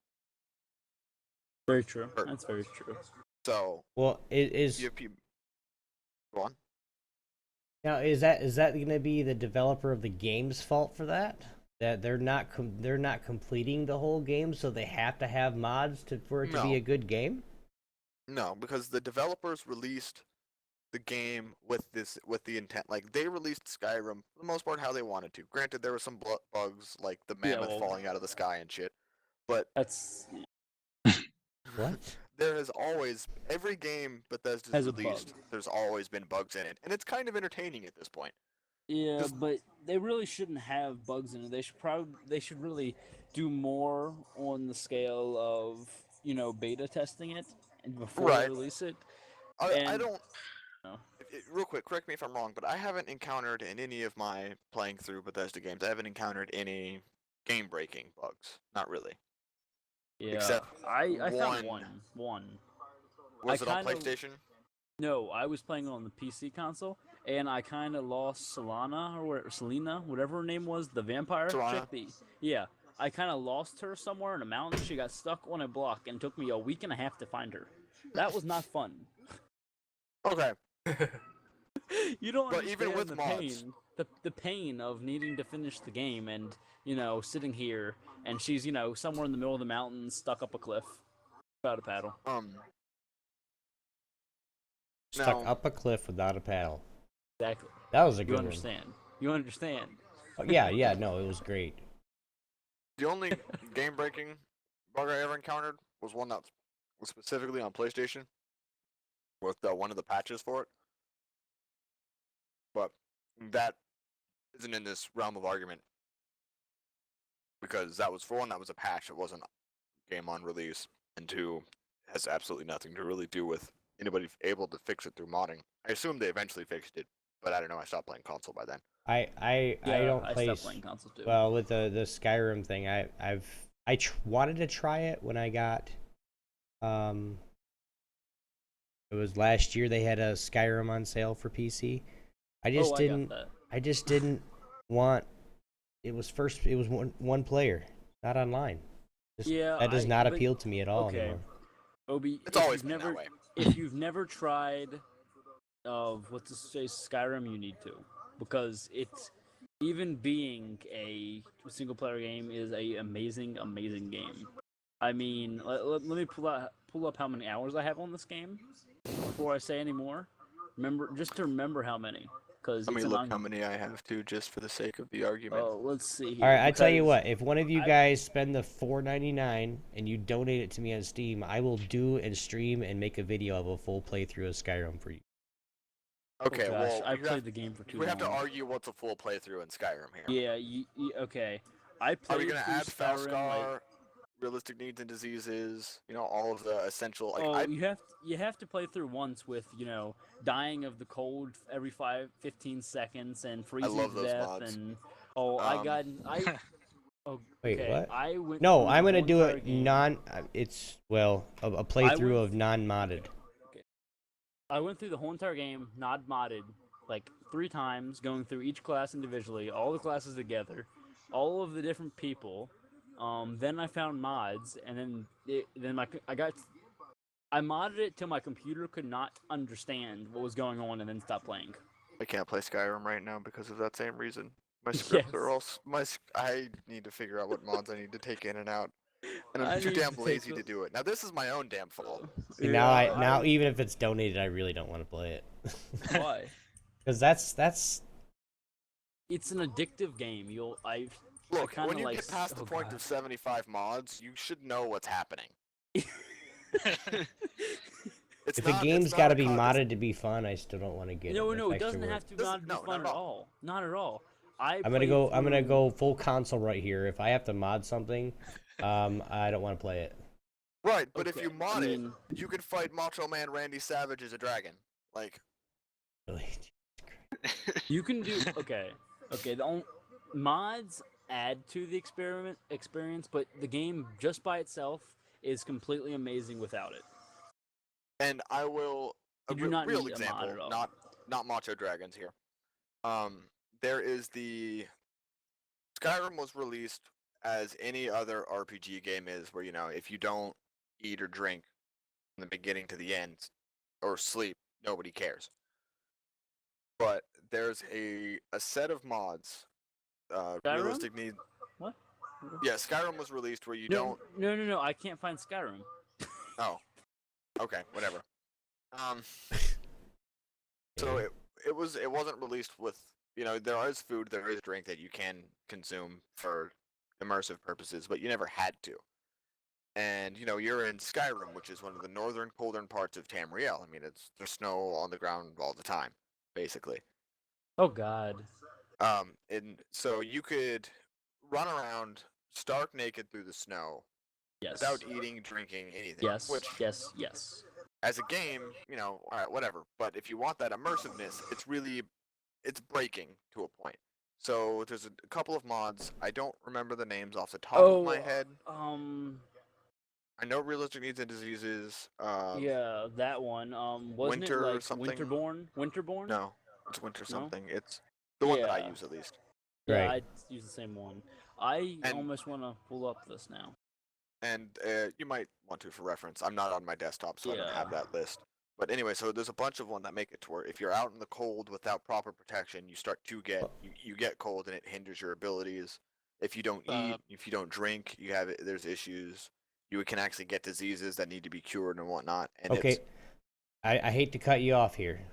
E: Very true.
B: Or-
E: That's very true.
B: So
A: Well, it is
B: you have people. Go on.
A: now is that going to be the developer of the game's fault for that? That they're not completing the whole game, so they have to have mods for it to be
B: No.
A: a good game?
B: No, because the developers released the game with the intent, like they released Skyrim for the most part how they wanted to. Granted, there were some bugs like the mammoth falling out of the sky and shit, but
E: That's
A: What?
B: there has always, every game Bethesda's
E: Has a bug.
B: released, there's always been bugs in it, and it's kind of entertaining at this point.
E: yeah,
B: Just-
E: but they really shouldn't have bugs in it. They should really do more on the scale of beta testing it and before they
B: Right.
E: release it.
B: I
E: And-
B: don't.
E: No.
B: Real quick, correct me if I'm wrong, but I haven't encountered in any of my playing through Bethesda games, I haven't encountered any game-breaking bugs. Not really.
E: Yeah,
B: Except
E: I found
B: one.
E: one.
B: Was
E: I
B: it on
E: kinda-
B: PlayStation?
E: No, I was playing on the PC console, and I kind of lost Selena, whatever her name was, the vampire
B: Faryna?
E: chick. Yeah, I kind of lost her somewhere in a mountain. She got stuck on a block, and it took me a week and a half to find her. That was not fun.
B: Okay.
E: You don't
B: But
E: understand
B: even with
E: the
B: mods-
E: pain, the pain of needing to finish the game, and sitting here, and she's somewhere in the middle of the mountain, stuck up a cliff, without a paddle.
A: Stuck
B: Now-
A: up a cliff without a paddle.
E: Exactly.
A: That was a
E: You
A: good
E: understand? You understand?
A: one. Yeah, no, it was great.
B: The only game-breaking bug I ever encountered was one that was specifically on PlayStation with one of the patches for it. But that isn't in this realm of argument because that was, for one, that was a patch. It wasn't a game on release, and two, has absolutely nothing to really do with anybody able to fix it through modding. I assume they eventually fixed it, but I don't know. I stopped playing console by then.
A: I don't
E: I
A: play.
E: stopped playing consoles too.
A: Well, with the Skyrim thing, wanted to try it when I got. It was last year they had a Skyrim on sale for PC. I just
E: got
A: didn't.
E: that.
A: I just didn't want. It was one player, not online.
E: Yeah,
A: that does
E: I-
A: not
E: but-
A: appeal to me at all
E: okay.
A: anymore.
E: Obi,
B: It's
E: if
B: always
E: you've
B: been
E: never,
B: that way.
E: if you've never tried what's to say Skyrim, you need to, because it's, even being a single player game, is a amazing game. I mean, let me pull up how many hours I have on this game before I say any more. Remember how many, because
B: Let me
E: it's
B: look how many I have too, just for the sake of the argument.
E: Oh, let's see here.
A: All right, I tell you
E: because
A: what. If one of you
E: I-
A: guys spend the $4.99 and you donate it to me on Steam, I will do and stream and make a video of a full playthrough of Skyrim for you.
B: Okay,
E: oh gosh,
B: well,
E: I
B: you
E: played
B: have,
E: the game for too
B: we
E: long.
B: have to argue what's a full playthrough in Skyrim here.
E: Yeah, okay. I
B: Are
E: played
B: we gonna
E: through
B: add
E: Skyrim
B: Falskar, realistic needs and diseases? You know, all of the essential. Like,
E: oh, you have to play through once with dying of the cold every 15 seconds and freezing
B: love
E: to
B: those
E: death
B: mods.
E: and
B: Um,
E: oh
A: Wait,
E: okay.
A: what?
E: I went
A: No,
E: through
A: I'm
E: the
A: gonna
E: whole
A: do
E: entire
A: it
E: game.
A: a playthrough of non-modded.
E: I went through the whole entire game, not modded, like 3 times, going through each class individually, all the classes together, all of the different people. Then I found mods, and I modded it till my computer could not understand what was going on, and then stopped playing.
B: I can't play Skyrim right now because of that same reason. My scripts are all I need to figure out what mods I need to take in and out, and
E: I
B: I'm too
E: need
B: damn
E: to
B: lazy
E: take
B: to do it. Now this is my own damn fault.
A: See, now even if it's donated, I really don't want to play it.
E: Why?
A: Because that's
E: It's an addictive game.
B: Look,
E: kinda
B: when you
E: like
B: get past the
E: oh
B: point
E: God.
B: of 75 mods, you should know what's happening. It's
A: if the
B: not-
A: game's
B: it's not
A: got to
B: a
A: be
B: con-
A: modded to be fun, I still don't want to get it.
E: No,
A: That's
E: it
A: extra
E: doesn't
A: work.
E: have to
B: Doesn't-
E: be
B: no,
E: fun
B: not
E: at
B: at
E: all. Not at all.
A: I'm
E: played
A: gonna
E: through-
A: go full console right here. If I have to mod something, I don't want to play it.
B: Right, but if
E: Okay,
B: you mod
E: I mean,
B: it, you can fight Macho Man Randy Savage as a dragon. Like,
A: Really.
E: you can do okay. Mods add to the experience, but the game just by itself is completely amazing without it.
B: and I will a
E: You do not
B: real
E: need a mod
B: example,
E: at all.
B: not Macho Dragons here. There is the Skyrim was released as any other RPG game is, where if you don't eat or drink from the beginning to the end, or sleep, nobody cares. But there's a set of mods,
E: Skyrim?
B: realistic need.
E: What?
B: Yeah, Skyrim was released where you
E: No,
B: don't.
E: no. I can't find Skyrim.
B: Oh, okay, whatever. So it wasn't released with there is food, there is drink that you can consume for immersive purposes, but you never had to. And you're in Skyrim, which is one of the northern colder parts of Tamriel. I mean, there's snow on the ground all the time, basically.
E: Oh God.
B: And so you could run around stark naked through the snow
E: Yes.
B: without eating, drinking, anything.
E: Yes.
B: Which,
E: Yes.
B: as a game, all right, whatever. But if you want that immersiveness, it's breaking to a point. So there's a couple of mods. I don't remember the names off the top of my head. I know realistic needs and diseases.
E: Yeah, that one. Wasn't
B: Winter
E: it like
B: something?
E: Winterborn?
B: No, it's winter
E: No?
B: something. It's the one that I
E: Yeah.
B: use at least.
E: Yeah,
A: Right.
E: I use the same one. I
B: And-
E: almost want to pull up this now.
B: And you might want to for reference. I'm not on my desktop, so I don't have
E: Yeah.
B: that list. But anyway, so there's a bunch of one that make it to where if you're out in the cold without proper protection, you start to get you get cold and it hinders your abilities. If you don't eat, if you don't drink, there's issues. You can actually get diseases that need to be cured and whatnot. And
A: Okay, I hate to cut you off here.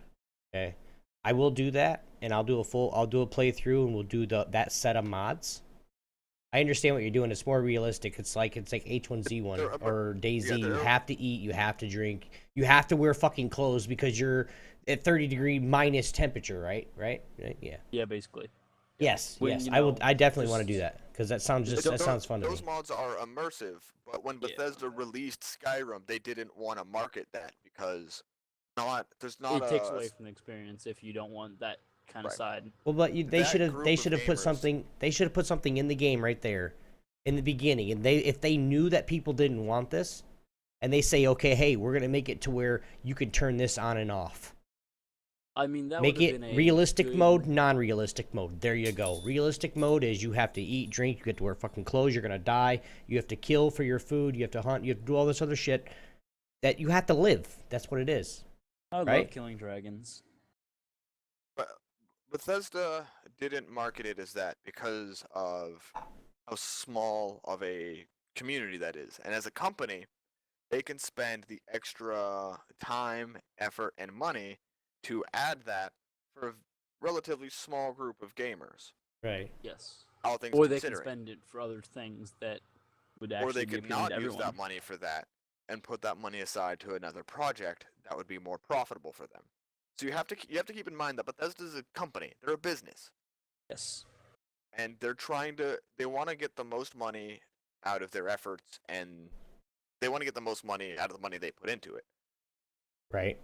A: Okay, I will do that, and I'll do a playthrough, and we'll do that set of mods. I understand what you're doing. It's more realistic. It's like H1Z1
B: They're
A: or DayZ. You
B: they're-
A: have to eat. You have to drink. You have to wear fucking clothes because you're at 30-degree minus temperature, right? Right? Yeah.
E: Yeah, basically.
A: Yes.
E: When,
A: Yes.
E: you
A: I will.
E: know,
A: I definitely want to
E: just-
A: do that because that sounds fun to me.
B: Those mods are immersive, but when
E: Yeah.
B: Bethesda released Skyrim, they didn't want to market that because there's
E: It
B: not
E: takes away from the experience if you don't want that kind of
B: Right.
E: side.
A: Well, but they
B: that
A: should have
B: group
A: they
B: of
A: should have put
B: gamers-
A: something in the game right there in the beginning, and if they knew that people didn't want this, and they say, okay, hey, we're gonna make it to where you can turn this on and off.
E: I mean, that
A: Make
E: would have
A: it
E: been a
A: realistic
E: good-
A: mode, non-realistic mode. There you go. Realistic mode is you have to eat, drink, you have to wear fucking clothes, you're gonna die, you have to kill for your food, you have to hunt, you have to do all this other shit that you have to live. That's what it is.
E: I love
A: right?
E: killing dragons.
B: But Bethesda didn't market it as that because of how small of a community that is. And as a company, they can spend the extra time, effort, and money to add that for relatively small group of gamers.
A: Right.
E: Yes.
B: All things
E: Or they can
B: considering.
E: spend it for other things that would
B: Or
E: actually
B: they
E: be
B: could
E: appealing
B: not
E: to
B: use
E: everyone.
B: that money for that and put that money aside to another project that would be more profitable for them. So you have to keep in mind that Bethesda's a company. They're a business.
E: Yes.
B: And they want to get the most money out of their efforts, and they want to get the most money out of the money they put into it.
A: Right.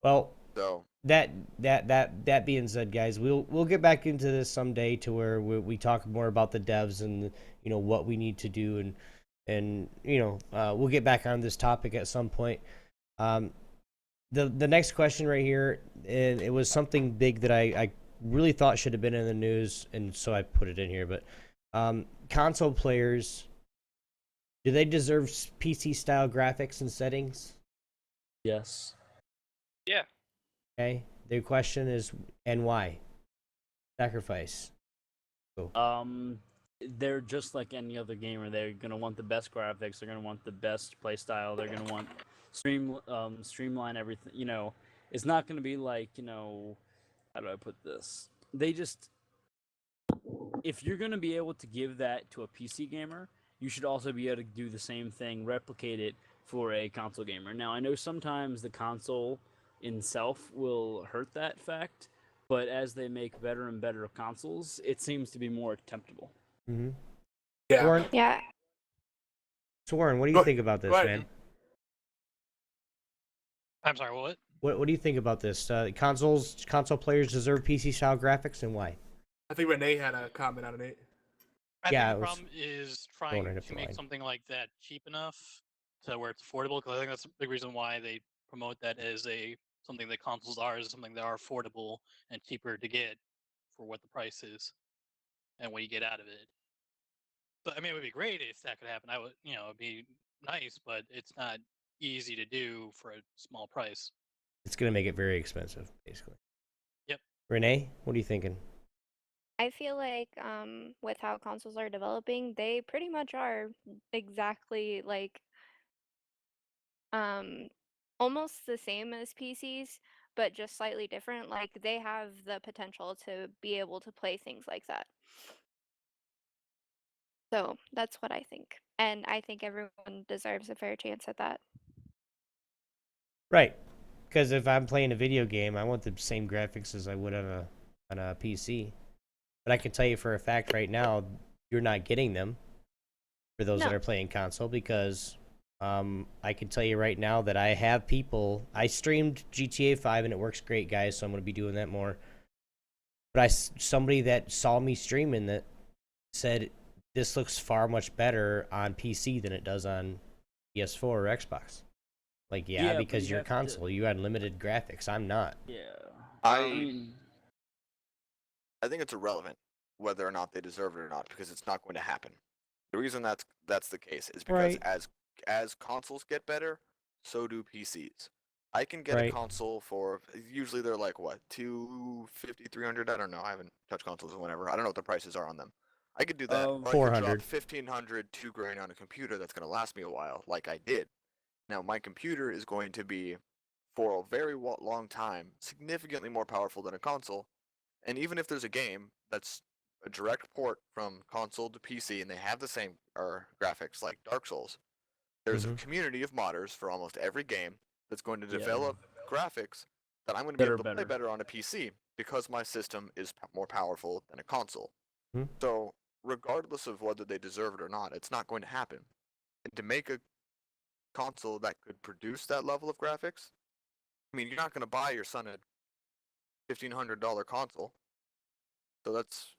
A: Well,
B: So
A: that being said, guys, we'll get back into this someday to where we talk more about the devs and what we need to do, and we'll get back on this topic at some point. The next question right here, and it was something big that I really thought should have been in the news, and so I put it in here. But console players, do they deserve PC style graphics and settings?
E: Yes.
F: Yeah.
A: Okay. The question is, and why? Sacrifice. Go.
E: They're just like any other gamer. They're gonna want the best graphics. They're gonna want the best playstyle. They're gonna want streamline everything. It's not gonna be like how do I put this? If you're gonna be able to give that to a PC gamer, you should also be able to do the same thing, replicate it for a console gamer. Now, I know sometimes the console itself will hurt that fact, but as they make better and better consoles, it seems to be more attemptable.
A: Mm-hmm.
G: Yeah.
A: Sworen,
D: Yeah.
A: what do you think about this,
G: go ahead.
A: man?
C: I'm sorry, what?
A: What do you think about this? Console players deserve PC style graphics, and why?
G: I think Renee had a comment on it.
C: I
A: Yeah,
C: think
A: it
C: the
A: was
C: problem is
A: going
C: trying
A: right up
C: to
A: the
C: make
A: line.
C: something like that cheap enough to where it's affordable. Because I think that's a big reason why they promote that as something that consoles are, is something that are affordable and cheaper to get for what the price is and what you get out of it. But I mean, it would be great if that could happen. I would, it'd be nice, but it's not easy to do for a small price.
A: It's gonna make it very expensive, basically.
C: Yep.
A: Renee, what are you thinking?
D: I feel like with how consoles are developing, they pretty much are exactly like almost the same as PCs, but just slightly different. Like they have the potential to be able to play things like that. So that's what I think. And I think everyone deserves a fair chance at that.
A: Right. Because if I'm playing a video game, I want the same graphics as I would on a PC. But I can tell you for a fact right now, you're not getting them for those that
D: No.
A: are playing console because I can tell you right now that I have people. I streamed GTA 5 and it works great, guys. So I'm going to be doing that more. But somebody that saw me streaming that said this looks far much better on PC than it does on PS4 or Xbox. Like, yeah,
E: but
A: because
E: you
A: you're
E: have to-
A: console, you had limited graphics. I'm not.
E: Yeah.
B: I
E: mean,
B: I think it's irrelevant whether or not they deserve it or not because it's not going to happen. The reason that's the case is because
A: Right.
B: as consoles get better, so do PCs. I can get
A: Right.
B: a console for usually they're like what 250, 300. I don't know. I haven't touched consoles in whenever. I don't know what the prices are on them. I could do that. Or I could
A: 400.
B: drop 1,500, $2,000 on a computer that's going to last me a while, like I did. Now my computer is going to be, for a very long time, significantly more powerful than a console. And even if there's a game that's a direct port from console to PC and they have the same graphics like Dark Souls, there's a community of modders for almost every game that's going to
E: Yeah.
B: develop graphics that I'm going to
E: That
B: be
E: are
B: able to play
E: better.
B: better on a PC because my system is more powerful than a console.
A: Mhm.
B: So, regardless of whether they deserve it or not, it's not going to happen. And to make a console that could produce that level of graphics, I mean, you're not going to buy your son a $1,500 console. So that's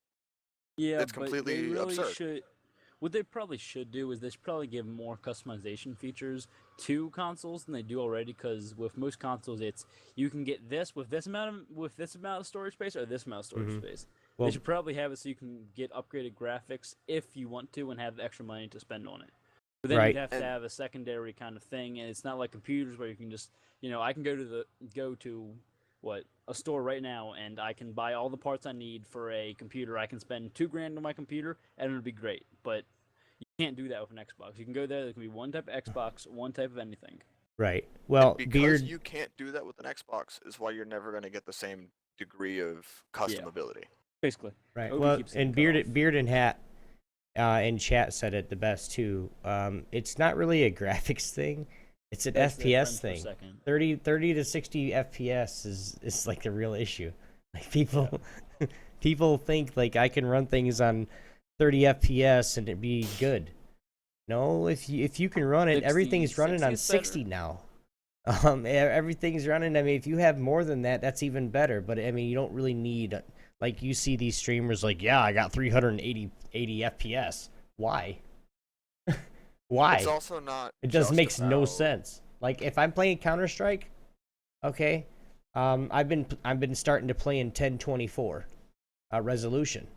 E: Yeah,
B: it's
E: but they
B: completely
E: really
B: absurd.
E: should. What they probably should do is they should probably give more customization features to consoles than they do already. Because with most consoles, it's you can get this with this amount of storage space or this amount of storage space.
A: Well-
E: They should probably have it so you can get upgraded graphics if you want to and have the extra money to spend on it. But then
A: Right.
E: you'd have to
B: And-
E: have a secondary kind of thing, and it's not like computers where you can just I can go to a store right now and I can buy all the parts I need for a computer. I can spend $2,000 on my computer and it'll be great. But you can't do that with an Xbox. You can go there can be one type of Xbox, one type of anything.
A: Right.
B: And
A: Well,
B: because
A: Beard.
B: you can't do that with an Xbox is why you're never going to get the same degree of customability.
E: Basically.
A: Right.
E: Obi
A: Well,
E: keeps getting
A: and
E: cut off.
A: Beard and Hat in chat said it the best too. It's not really a graphics thing; it's an
E: That's the
A: FPS
E: frames per
A: thing.
E: second.
A: 30 to 60 FPS is like the real issue. Like people people think like I can run things on 30 FPS and it be good. No, if you can run it,
E: 60
A: everything's running
E: 60
A: on
E: is better.
A: 60 now. Everything's running. I mean, if you have more than that, that's even better. But I mean, you don't really need, like, you see these streamers like, yeah, I got 380 FPS. Why? Why?
B: It's also not.
A: It just makes no
B: about-
A: sense. Like, if I'm playing Counter Strike, okay, I've been starting to play in 1024 resolution.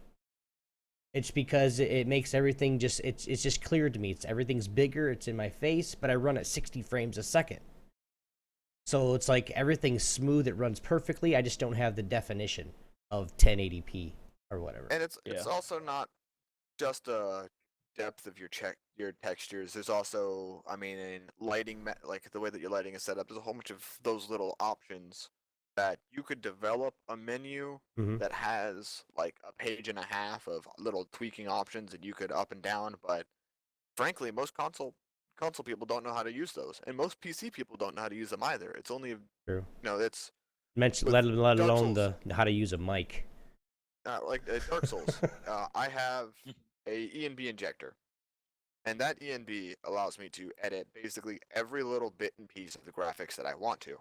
A: It's because it makes everything just it's just clear to me. Everything's bigger. It's in my face, but I run at 60 frames a second. So it's like everything's smooth. It runs perfectly. I just don't have the definition of 1080p or whatever.
B: And it's
E: Yeah.
B: also not just a depth of your textures. There's also, I mean, in lighting, like the way that your lighting is set up, there's a whole bunch of those little options that you could develop a menu
A: Mhm.
B: that has like a page and a half of little tweaking options that you could up and down. But frankly, most console people don't know how to use those, and most PC people don't know how to use them either. It's only
A: True.
B: it's
A: Mention,
B: with
A: let
B: Dark
A: alone
B: Souls.
A: the how to use a mic.
B: Like Dark Souls. I have a E&B injector, and that E&B allows me to edit basically every little bit and piece of the graphics that I want to.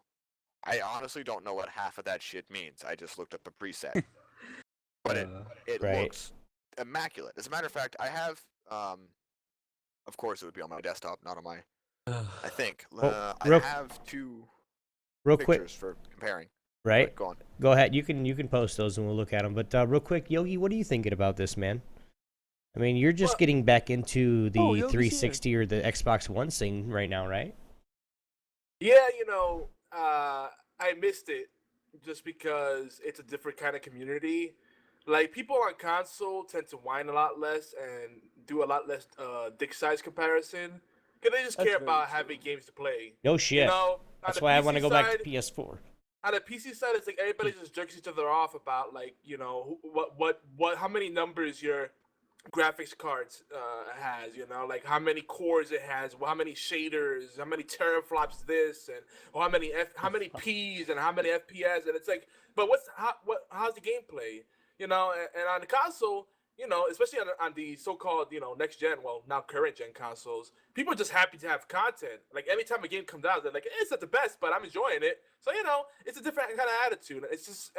B: I honestly don't know what half of that shit means. I just looked up a preset, but it
A: Right.
B: looks immaculate. As a matter of fact, I have, of course, it would be on my desktop, not on my. I think
A: Well,
B: I
A: real-
B: have two
A: Real
B: pictures
A: quick,
B: for comparing.
A: right?
B: But go on.
A: Go ahead. You can post those and we'll look at them. But real quick, Yogi, what are you thinking about this, man? I mean, you're just
G: Well-
A: getting back into the
E: Oh, Yogi's
A: 360 or the Xbox One thing right now, right?
G: Yeah, I missed it just because it's a different kind of community. Like, people on console tend to whine a lot less and do a lot less dick size comparison because they just
E: That's
G: care
E: very
G: about
E: true.
G: having games to play.
A: No shit.
G: On
A: That's
G: the
A: why I
G: PC
A: want to go back to
G: side-
A: PS4.
G: On the PC side, it's like everybody just jerks each other off about, like, how many numbers your graphics cards has, like how many cores it has, how many shaders, how many teraflops this, and how many Ps and how many FPS, and it's like, but how's the gameplay, and on the console, especially on the so-called next gen, well, now current gen consoles, people are just happy to have content. Like, anytime a game comes out, they're like, it's not the best, but I'm enjoying it. So it's a different kind of attitude. It's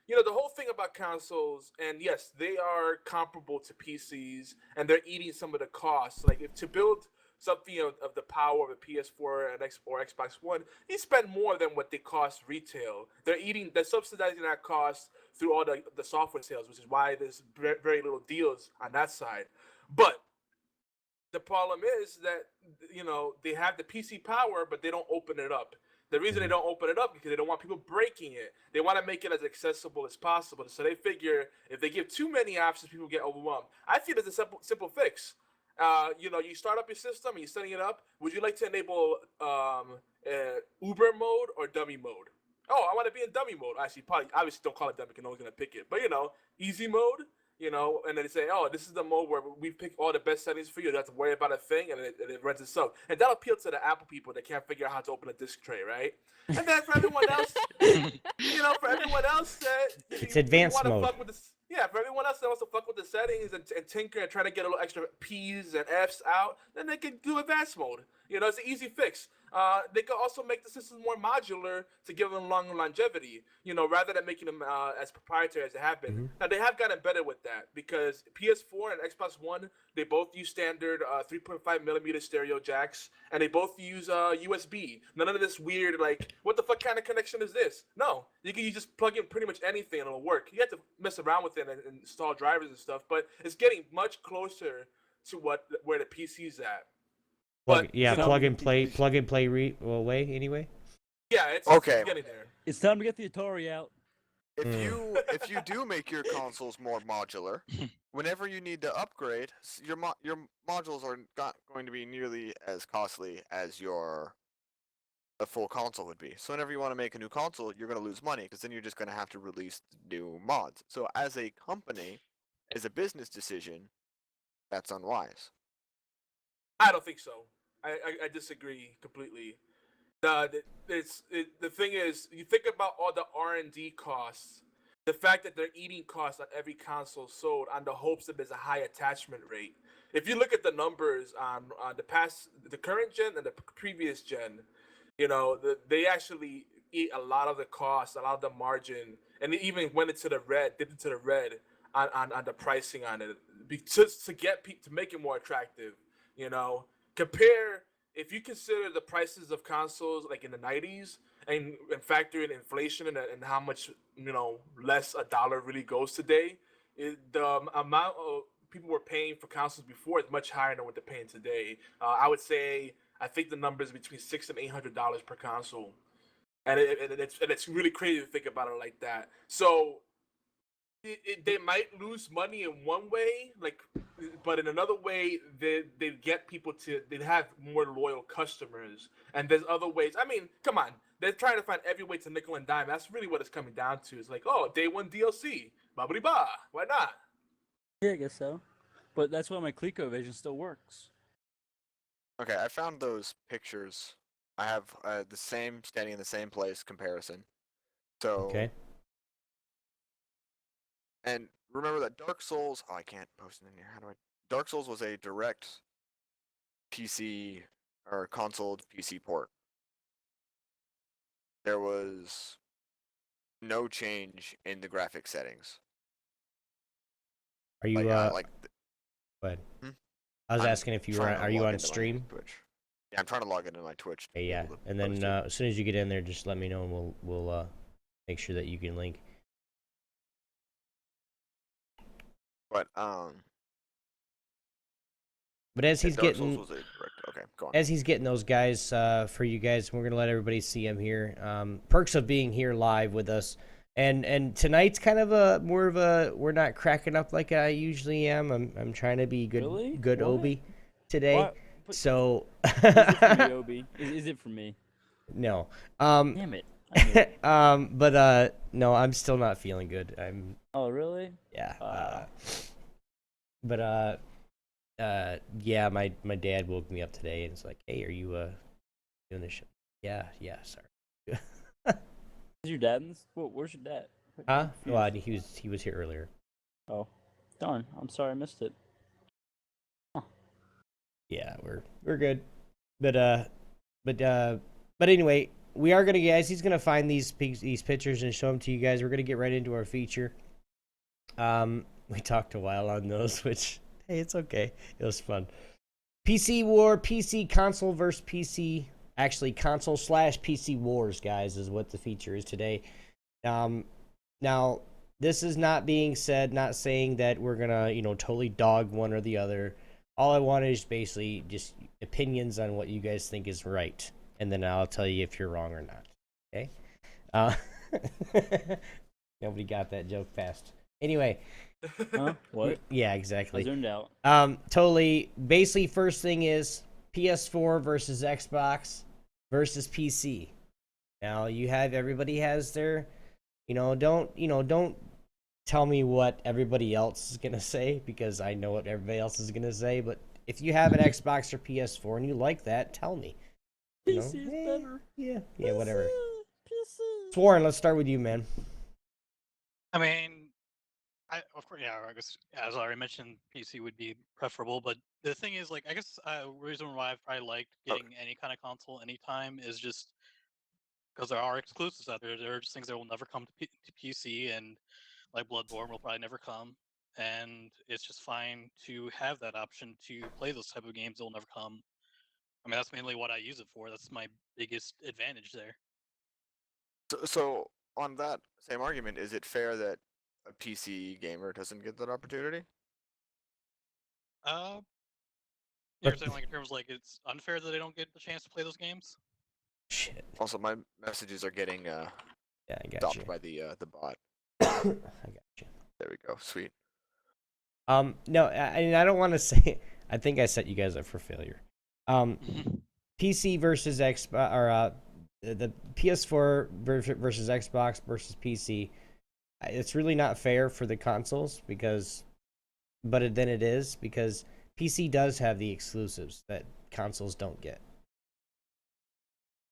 G: the whole thing about consoles, and yes, they are comparable to PCs, and they're eating some of the costs. Like, if to build something of the power of a PS4 and or Xbox One, you spend more than what they cost retail. They're subsidizing that cost through all the software sales, which is why there's very little deals on that side. But the problem is that they have the PC power, but they don't open it up. The reason they don't open it up is because they don't want people breaking it. They want to make it as accessible as possible. So they figure if they give too many options, people get overwhelmed. I feel it's a simple fix. You start up your system and you're setting it up. Would you like to enable Uber mode or dummy mode? Oh, I want to be in dummy mode. Actually, probably obviously don't call it dummy because no one's gonna pick it. But easy mode. And then they say, oh, this is the mode where we pick all the best settings for you. You don't have to worry about a thing, and it runs itself. And that'll appeal to the Apple people that can't figure out how to open a disc tray, right? And then for everyone else,
A: It's advanced
G: wanna
A: mode.
G: Fuck with for everyone else that wants to fuck with the settings and tinker and try to get a little extra P's and F's out, then they can do advanced mode. It's an easy fix. They could also make the system more modular to give them long longevity, rather than making them as proprietary as they have been.
A: Mhm.
G: Now, they have gotten better with that because PS4 and Xbox One, they both use standard 3.5 millimeter stereo jacks, and they both use USB. None of this weird, like, what the fuck kind of connection is this? No, you just plug in pretty much anything and it'll work. You have to mess around with it and install drivers and stuff, but it's getting much closer to where the PC's at. But,
A: Plug and play away anyway.
G: Yeah, it's
B: Okay.
G: getting there.
E: It's time to get the Atari out.
B: If you do make your consoles more modular, whenever you need to upgrade, your modules are not going to be nearly as costly as your a full console would be. So whenever you want to make a new console, you're going to lose money because then you're just going to have to release new mods. So as a company, as a business decision, that's unwise.
G: I don't think so. I disagree completely. The thing is, you think about all the R&D costs, the fact that they're eating costs on every console sold on the hopes that there's a high attachment rate. If you look at the numbers on the current gen and the previous gen, they actually eat a lot of the cost, a lot of the margin, and it even went into the red, dipped into the red on the pricing on it, just to to make it more attractive. Compare if you consider the prices of consoles like in the 90s and factor in inflation and how much less a dollar really goes today, the amount of people were paying for consoles before is much higher than what they're paying today. I would say I think the number is between $600 and $800 per console, and it's really crazy to think about it like that. So they might lose money in one way, but in another way, they get people they have more loyal customers, and there's other ways. I mean, come on, they're trying to find every way to nickel and dime. That's really what it's coming down to. It's like, oh, day one DLC, bubbly ba, why not?
E: Yeah, I guess so. But that's why my ColecoVision still works.
B: Okay, I found those pictures. I have the same standing in the same place comparison. So
A: Okay.
B: And remember that Dark Souls. Oh, I can't post it in here. How do I? Dark Souls was a direct PC or console to PC port. There was no change in the graphic settings.
A: Are you
B: Go
A: ahead.
B: Hmm?
A: I was
B: I'm
A: asking if you were
B: trying to
A: are you
B: log
A: on
B: into my
A: stream?
B: Twitch. Yeah, I'm trying to log into my Twitch.
A: Okay, yeah. And then as soon as you get in there, just let me know and we'll make sure that you can link.
B: But
A: as he's
B: Dark Souls
A: getting
B: was a direct. Okay, go on.
A: as he's getting those guys for you guys, we're gonna let everybody see him here. Perks of being here live with us, and tonight's kind of more of a we're not cracking up like I usually am. I'm trying to be good
E: Really?
A: good
E: What?
A: Obi today.
E: What?
A: So
E: Is it for me, Obi? Is it for me?
A: no.
E: Damn it. I knew it.
A: But no, I'm still not feeling good. I'm
E: Oh, really?
A: yeah. Yeah, my dad woke me up today and it's like, hey, are you doing this shit? Yeah, sorry.
E: Is your dad in this? Where's your dad?
A: Huh? Well, he was here earlier.
E: Oh, darn. I'm sorry I missed it.
A: Yeah, we're good. But anyway, we are gonna guys. He's gonna find these pictures and show them to you guys. We're gonna get right into our feature. We talked a while on those, which hey, it's okay. It was fun. PC war, PC console versus PC. Actually, console/PC wars, guys, is what the feature is today. Now this is not saying that we're gonna totally dog one or the other. All I want is basically just opinions on what you guys think is right, and then I'll tell you if you're wrong or not. Okay? Nobody got that joke fast. Anyway.
E: Huh? What?
A: Yeah,
E: I
A: exactly.
E: zoomed out.
A: Totally. Basically, first thing is PS4 versus Xbox versus PC. Now everybody has their, don't tell me what everybody else is gonna say because I know what everybody else is gonna say. But if you have an Xbox or PS4 and you like that, tell me.
E: PC is better.
A: Yeah, whatever.
E: PC.
A: Sworen, let's start with you, man.
C: I mean, of course, yeah. I guess as I already mentioned, PC would be preferable. But the thing is, I guess reason why I've probably liked getting any kind of console anytime is just because there are exclusives out there. There are just things that will never come to PC, and like Bloodborne will probably never come. And it's just fine to have that option to play those type of games that will never come. I mean, that's mainly what I use it for. That's my biggest advantage there.
B: So on that same argument, is it fair that a PC gamer doesn't get that opportunity?
C: You're saying in terms it's unfair that they don't get the chance to play those games?
A: Shit.
B: Also, my messages are getting
A: Yeah, I got
B: stopped
A: you.
B: by the bot.
A: I got you.
B: There we go. Sweet.
A: No, I don't want to say. I think I set you guys up for failure. PC versus Xbox or the PS4 versus Xbox versus PC. It's really not fair for the consoles then it is because PC does have the exclusives that consoles don't get,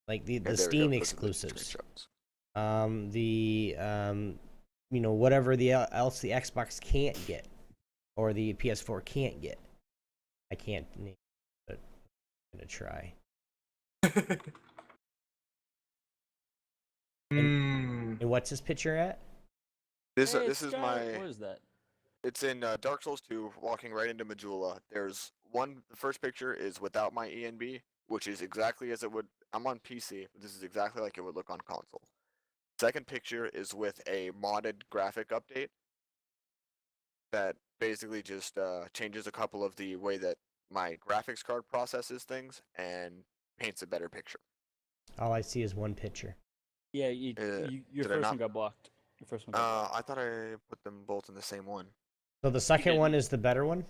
A: like the
B: there we go,
A: Steam
B: those are the
A: exclusives.
B: screenshots.
A: Whatever else the Xbox can't get or the PS4 can't get. I can't name, but I'm gonna try. And what's this picture at?
B: This
E: Hey,
B: this is
E: Sky,
B: my.
E: What is that?
B: It's in Dark Souls 2, walking right into Majula. There's one. The first picture is without my ENB, which is exactly as it would. I'm on PC. But this is exactly like it would look on console. Second picture is with a modded graphic update that basically just changes a couple of the way that my graphics card processes things and paints a better picture.
A: All I see is one picture.
E: Yeah, your
B: did I
E: first
B: not-
E: one got blocked. Your first one got blocked.
B: I thought I put them both in the same one.
A: So the second
C: didn't.
A: one is the better one.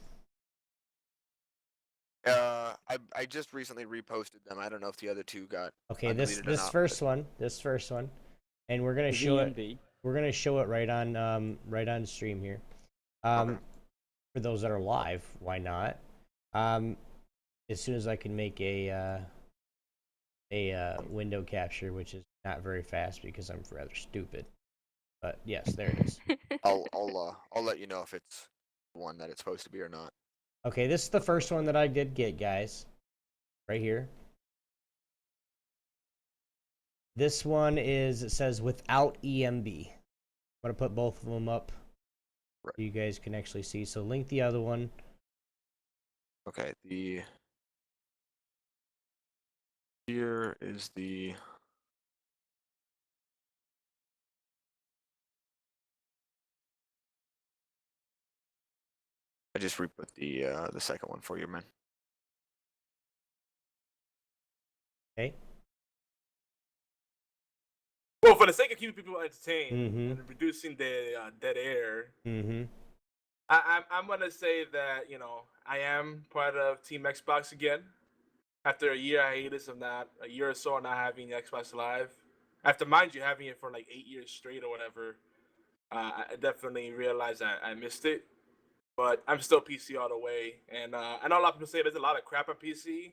B: I just recently reposted them. I don't know if the other two got.
A: Okay, this
B: deleted or not,
A: first one, and we're gonna
E: The
A: show it.
E: DMV.
A: We're gonna show it right on stream here.
B: Okay.
A: For those that are live, why not? As soon as I can make a window capture, which is not very fast because I'm rather stupid. But yes, there it is.
B: I'll let you know if it's the one that it's supposed to be or not.
A: Okay, this is the first one that I did get, guys. Right here. This one it says without EMB. I'm gonna put both of them up.
B: Right.
A: So you guys can actually see. So link the other one.
B: Okay, here is the. I just re-put the second one for you, man.
A: Okay.
G: Well, for the sake of keeping people entertained
A: Mhm.
G: and reducing the dead air,
A: Mm-hmm.
G: I'm gonna say that I am part of Team Xbox again. After a year hiatus of a year or so not having Xbox Live, after mind you having it for like 8 years straight or whatever, I definitely realized that I missed it. But I'm still PC all the way, and I know a lot of people say there's a lot of crap on PC,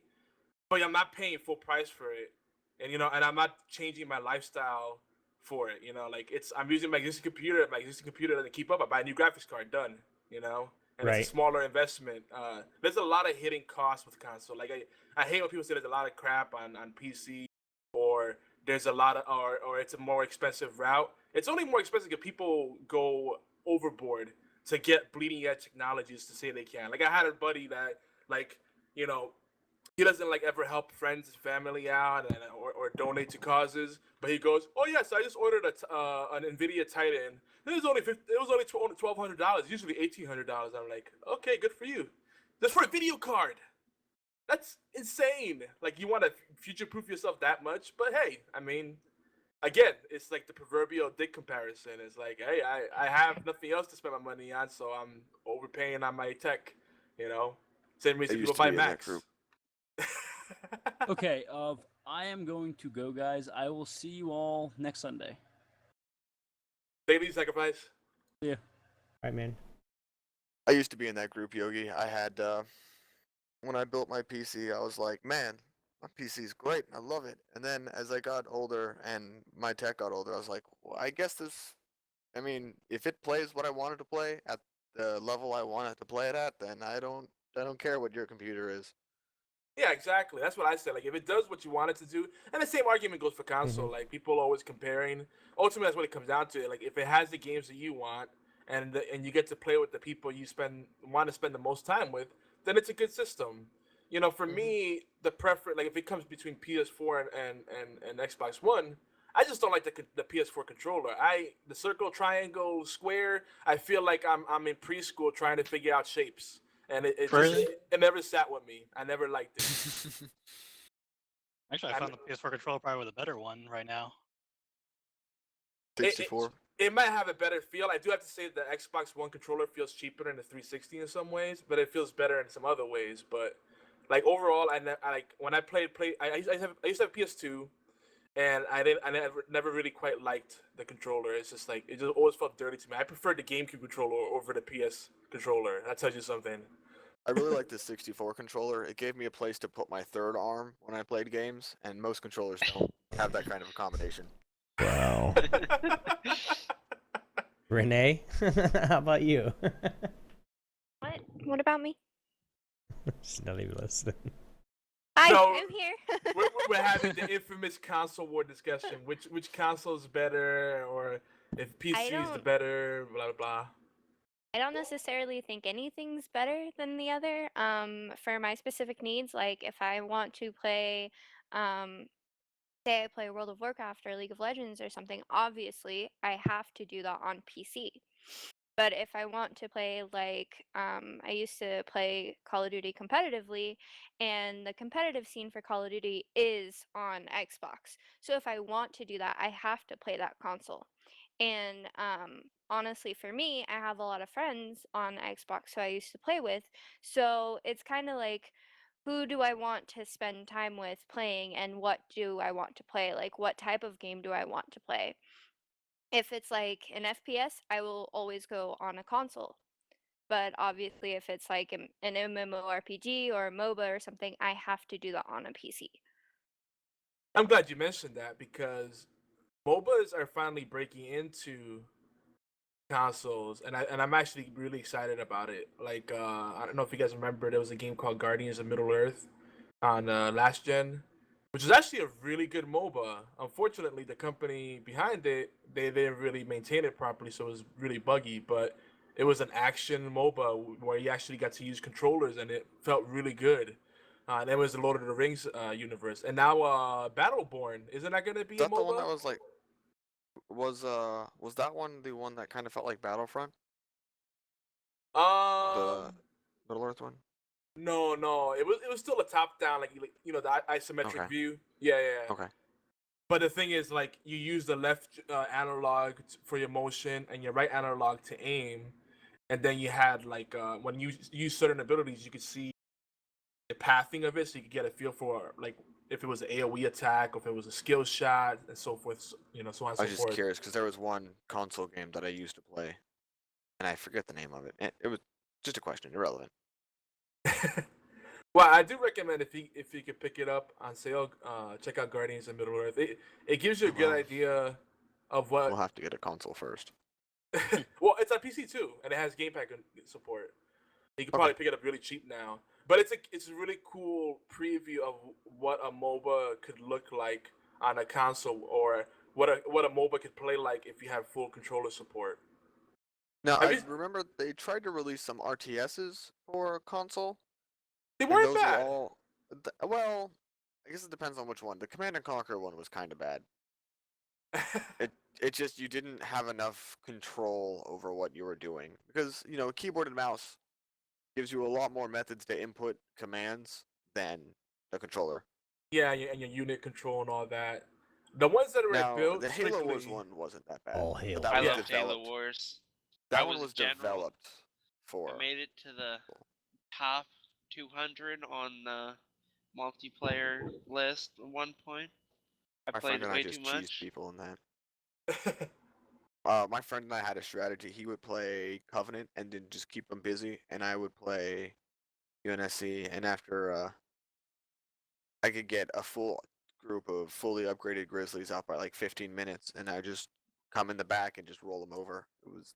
G: but I'm not paying full price for it, and I'm not changing my lifestyle for it. Like I'm using my existing computer. My existing computer doesn't keep up. I buy a new graphics card, done. And
A: Right.
G: it's a smaller investment. There's a lot of hidden costs with console. Like I hate when people say there's a lot of crap on PC, or there's a lot of or it's a more expensive route. It's only more expensive if people go overboard to get bleeding edge technologies to say they can. Like I had a buddy that he doesn't ever help friends and family out or donate to causes, but he goes, "Oh yes, I just ordered an Nvidia Titan. It was only $1,200. Usually $1,800." I'm like, "Okay, good for you. That's for a video card. That's insane. Like you want to future-proof yourself that much? But hey, I mean, again, it's like the proverbial dick comparison. It's like, hey, I have nothing else to spend my money on, so I'm overpaying on my tech. Same reason people buy Macs."
E: Okay, I am going to go, guys. I will see you all next Sunday.
G: Daily sacrifice.
E: Yeah.
A: Right, man.
B: I used to be in that group, Yogi. I had when I built my PC, I was like, man, my PC is great. I love it. And then as I got older and my tech got older, I was like, well, I guess I mean, if it plays what I wanted to play at the level I wanted to play it at, then I don't care what your computer is.
G: Yeah, exactly. That's what I said. Like, if it does what you want it to do, and the same argument goes for console.
A: Mm-hmm.
G: Like, people always comparing. Ultimately, that's what it comes down to. Like, if it has the games that you want, and you get to play with the people you want to spend the most time with, then it's a good system. For me, the preference, like, if it comes between PS4 and Xbox One, I just don't like the PS4 controller. The circle, triangle, square. I feel like I'm in preschool trying to figure out shapes. And it never sat with me. I never liked it.
C: Actually, I found the PS4 controller probably the better one right now.
B: 64.
G: It might have a better feel. I do have to say the Xbox One controller feels cheaper than the 360 in some ways, but it feels better in some other ways. But like overall, I like when I played. I used to have PS2, and I never really quite liked the controller. It's just like it just always felt dirty to me. I preferred the GameCube controller over the PS controller. That tells you something.
B: I really like the 64 controller. It gave me a place to put my third arm when I played games, and most controllers don't have that kind of accommodation.
A: Wow. Renee, how about you?
D: What? What about me?
A: She's not even listening.
G: No,
D: I'm here.
G: we're having the infamous console war discussion. Which console is better, or if PC is the
D: don't-
G: better, blah blah blah.
D: I don't necessarily think anything's better than the other. For my specific needs, like if I want to play, say I play World of Warcraft or League of Legends or something, obviously I have to do that on PC. But if I want to play, like, I used to play Call of Duty competitively, and the competitive scene for Call of Duty is on Xbox. So if I want to do that, I have to play that console. And honestly, for me, I have a lot of friends on Xbox who I used to play with. So it's kind of like, who do I want to spend time with playing, and what do I want to play? Like, what type of game do I want to play? If it's like an FPS, I will always go on a console. But obviously, if it's like an MMORPG or a MOBA or something, I have to do that on a PC.
G: I'm glad you mentioned that because MOBAs are finally breaking into consoles, and I'm actually really excited about it. Like I don't know if you guys remember, there was a game called Guardians of Middle Earth on last gen, which is actually a really good MOBA. Unfortunately, the company behind it they didn't really maintain it properly, so it was really buggy. But it was an action MOBA where you actually got to use controllers, and it felt really good. And it was the Lord of the Rings universe, and now Battleborn isn't that going to be
B: Is
G: a
B: that the one
G: MOBA?
B: that was like was that one the one that kind of felt like Battlefront, the
G: Um,
B: Middle Earth one?
G: no, it was still a top down like the isometric
B: Okay.
G: view. Yeah.
B: Okay.
G: But the thing is, like, you use the left analog for your motion and your right analog to aim, and then you had like when you use certain abilities, you could see the pathing of it, so you could get a feel for like if it was an AOE attack or if it was a skill shot and so forth. So on and
B: I
G: so
B: was just
G: forth.
B: curious because there was one console game that I used to play, and I forget the name of it. It was just a question, irrelevant.
G: Well, I do recommend if you could pick it up on sale, check out Guardians of Middle Earth. It gives you a good
B: Well,
G: idea of
B: We'll
G: what.
B: have to get a console first.
G: Well, it's on PC too, and it has Game Pack support. You can
B: Okay.
G: probably pick it up really cheap now. But it's a really cool preview of what a MOBA could look like on a console, or what a MOBA could play like if you have full controller support.
B: Now
G: Have
B: I
G: you?
B: remember they tried to release some RTSs for console,
G: They
B: and
G: weren't
B: those were
G: bad.
B: all. Well, I guess it depends on which one. The Command and Conquer one was kind of bad. It just you didn't have enough control over what you were doing because keyboard and mouse gives you a lot more methods to input commands than the controller.
G: Yeah, and your unit control and all that. The ones that were
B: Now
G: built
B: the Halo Wars
G: strictly.
B: one wasn't that bad.
A: All
B: but
A: Halo
B: that
F: I
B: was
G: Yeah.
F: loved Halo
B: developed.
F: Wars.
B: That
F: I
B: one
F: was
B: was
F: general.
B: developed for.
F: I made it to the top 200 on the multiplayer list at one point. I
B: My
F: played
B: friend and I
F: way
B: just
F: too
B: cheesed
F: much.
B: people in that. My friend and I had a strategy. He would play Covenant and then just keep them busy, and I would play UNSC. And after I could get a full group of fully upgraded Grizzlies out by like 15 minutes, and I just come in the back and just roll them over. It was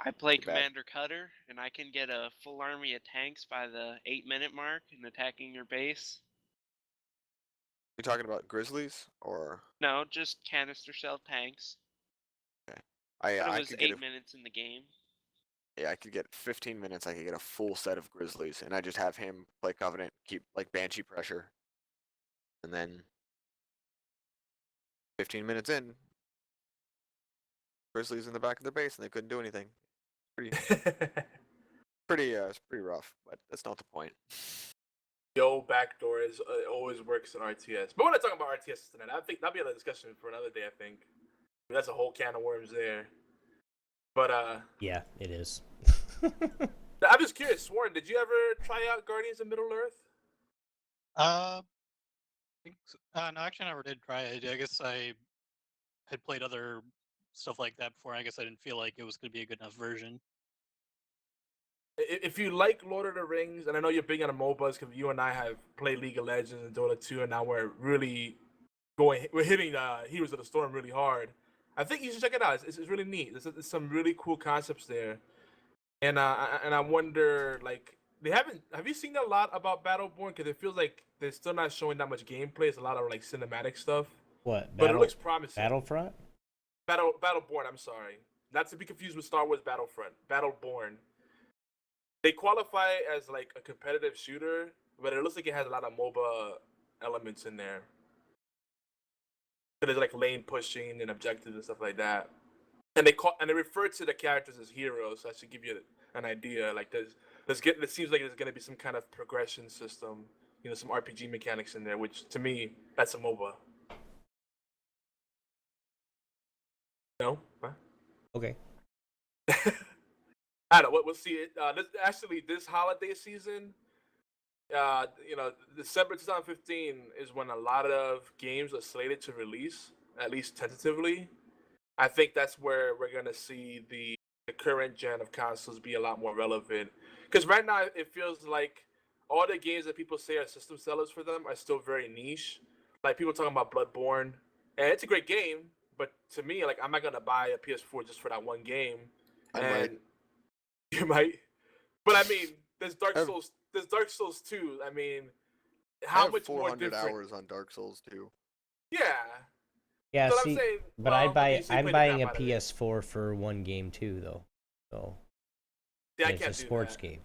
F: I play
B: too bad.
F: Commander Cutter, and I can get a full army of tanks by the 8-minute mark and attacking your base.
B: You talking about Grizzlies or?
F: No, just canister shell tanks.
B: Okay.
F: But it
B: I
F: was
B: could get
F: 8 minutes in the game.
B: Yeah, I could get 15 minutes. I could get a full set of Grizzlies, and I just have him play Covenant, keep like Banshee pressure, and then 15 minutes in, Grizzlies in the back of their base, and they couldn't do anything. It's pretty rough, but that's not the point.
G: Yo, backdoor is always works in RTS. But we're not talking about RTS tonight. I think that'll be a discussion for another day. I think that's a whole can of worms there. But
A: Yeah, it is.
G: I'm just curious, Sworen, did you ever try out Guardians of Middle Earth?
C: think so. No, actually, I never did try it. I guess I had played other stuff like that before. I guess I didn't feel like it was going to be a good enough version.
G: If you like Lord of the Rings, and I know you're big on the MOBAs because you and I have played League of Legends and Dota 2, and now we're hitting Heroes of the Storm really hard. I think you should check it out. It's really neat. There's some really cool concepts there, and I wonder like have you seen a lot about Battleborn? Because it feels like they're still not showing that much gameplay. It's a lot of like cinematic stuff,
A: What?
G: but it looks promising.
A: Battlefront?
G: Battleborn. I'm sorry, not to be confused with Star Wars Battlefront. Battleborn. They qualify as like a competitive shooter, but it looks like it has a lot of MOBA elements in there. So there's like lane pushing and objectives and stuff like that. And they refer to the characters as heroes. So that should give you an idea. Like it seems like there's gonna be some kind of progression system, some RPG mechanics in there. Which to me, that's a MOBA. No. Huh?
A: Okay.
G: I don't know. We'll see it. This holiday season, December 2015 is when a lot of games are slated to release, at least tentatively. I think that's where we're gonna see the current gen of consoles be a lot more relevant. Because right now it feels like all the games that people say are system sellers for them are still very niche. Like people talking about Bloodborne, and it's a great game, but to me, like I'm not gonna buy a PS4 just for that one game.
B: I might.
G: You might, but I mean, there's Dark Souls. There's Dark Souls 2. I mean, how much more
B: 400
G: different?
B: hours on Dark Souls 2.
G: Yeah.
A: Yeah,
G: But
A: see,
G: I'm saying,
A: but
G: well,
A: I'm buying
G: you played the
A: a
G: crap out of it.
A: PS4 for one game too, though. So
G: Yeah, I
A: it's
G: can't
A: a
G: do
A: sports
G: that.
A: game.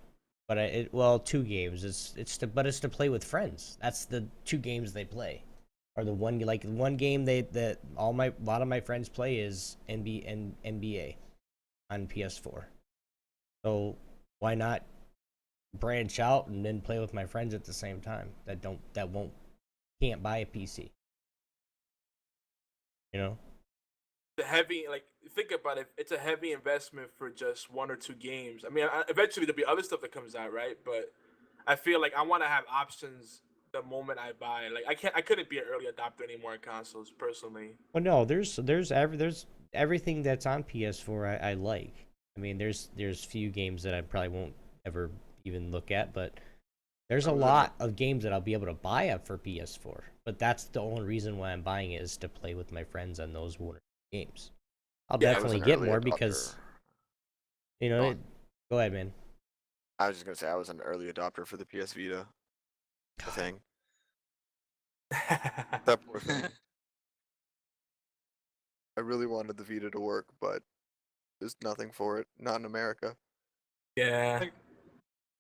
A: But two games. It's to play with friends. That's the two games they play. Or the one game a lot of my friends play is NBA on PS4. So why not branch out and then play with my friends at the same time that can't buy a PC?
G: Think about it. It's a heavy investment for just one or two games. I mean, eventually there'll be other stuff that comes out, right? But I feel like I want to have options the moment I buy. Like I couldn't be an early adopter anymore in consoles personally.
A: Well, no, there's everything that's on PS4 I like. I mean, there's few games that I probably won't ever even look at, but there's a lot of games that I'll be able to buy up for PS4. But that's the only reason why I'm buying it is to play with my friends on those one or two games. I'll definitely get more because go ahead, man.
B: I was just gonna say I was an early adopter for the PS Vita. The thing. That poor thing. I really wanted the Vita to work, but there's nothing for it. Not in America.
G: Yeah.
C: I feel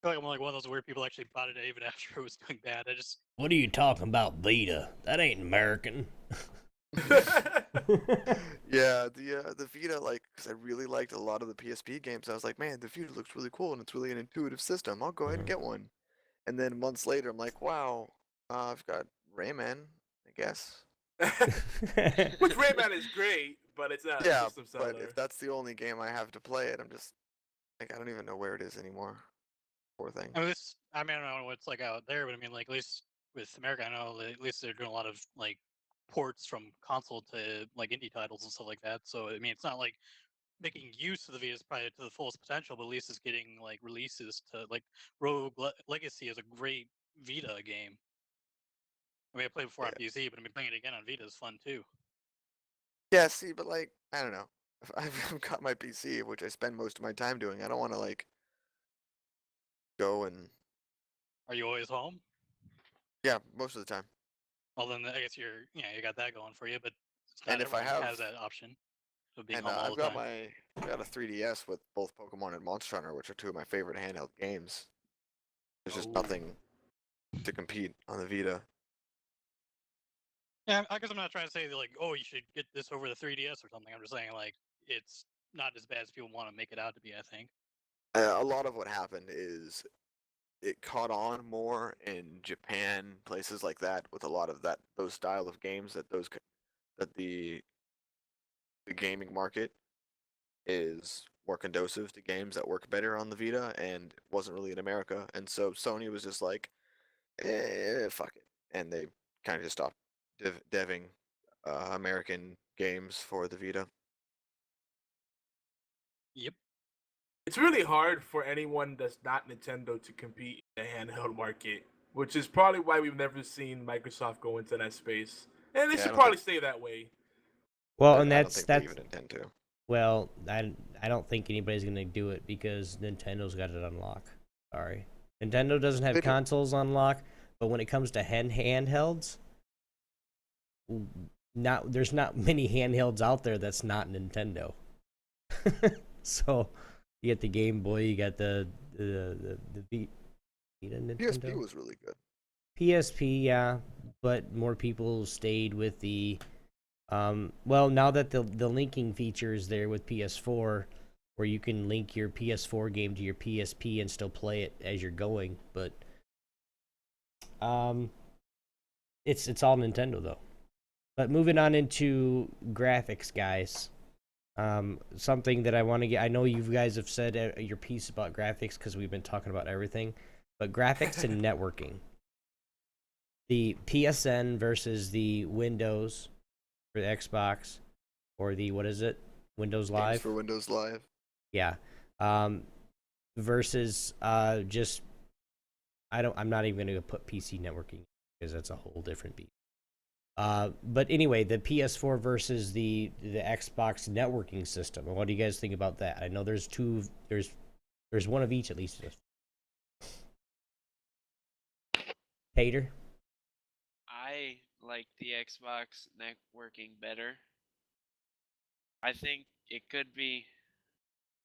C: like I'm like one of those weird people actually bought it even after it was doing bad.
A: What are you talking about, Vita? That ain't American.
B: Yeah, the Vita, because I really liked a lot of the PSP games. I was like, man, the Vita looks really cool and it's really an intuitive system. I'll go ahead and get one. And then months later, I'm like, wow, I've got Rayman, I guess.
G: Which Rayman is great, but it's not a system seller.
B: But if that's the only game I have to play it, I'm just like, I don't even know where it is anymore. Poor thing.
C: I don't know what's like out there, but I mean, like at least with America, I know that at least they're doing a lot of like ports from console to like indie titles and stuff like that. So I mean, it's not like making use of the Vita's probably to the fullest potential, but at least it's getting like releases to like Legacy is a great Vita game. I mean, I played before on PC, but I mean, playing it again on Vita is fun too.
B: Yeah, see, but I don't know. If I've got my PC, which I spend most of my time doing, I don't want to go and.
C: Are you always home?
B: Yeah, most of the time.
C: Well, then I guess you got that going for you, but
B: And if I have
C: has that option of being
B: and
C: home all
B: I've
C: the
B: got
C: time.
B: I've got a 3DS with both Pokemon and Monster Hunter, which are two of my favorite handheld games. There's just nothing to compete on the Vita.
C: Yeah, I guess I'm not trying to say that, like, oh, you should get this over the 3DS or something. I'm just saying like it's not as bad as people want to make it out to be. I think.
B: A lot of what happened is it caught on more in Japan, places like that, with a lot of those style of games that the gaming market is more conducive to games that work better on the Vita, and wasn't really in America. And so Sony was just like, fuck it, and they kind of just stopped deving American games for the Vita.
C: Yep.
G: It's really hard for anyone that's not Nintendo to compete in the handheld market, which is probably why we've never seen Microsoft go into that space. And they
B: Yeah, I
G: should
B: don't
G: probably
B: think-
G: stay that way.
A: Well, and
B: I don't
A: that's
B: think they even intend to.
A: well, I don't think anybody's gonna do it because Nintendo's got it on lock. Sorry, Nintendo doesn't have
B: They do.
A: consoles on lock, but when it comes to handhelds, there's not many handhelds out there that's not Nintendo. So you get the Game Boy, you got the Vita Nintendo.
B: PSP was really good.
A: PSP, yeah, but more people stayed with the well, now that the linking feature is there with PS4, where you can link your PS4 game to your PSP and still play it as you're going, but it's all Nintendo though. But moving on into graphics, guys. Something that I want to get. I know you guys have said your piece about graphics because we've been talking about everything, but graphics and networking. The PSN versus the Windows for the Xbox, or the what is it? Windows
B: Games
A: Live.
B: for Windows Live.
A: Yeah. Versus just I'm not even gonna put PC networking because that's a whole different beat. But anyway, the PS4 versus the Xbox networking system. What do you guys think about that? I know there's two. There's one of each at least. Tater.
F: I like the Xbox networking better. I think it could be.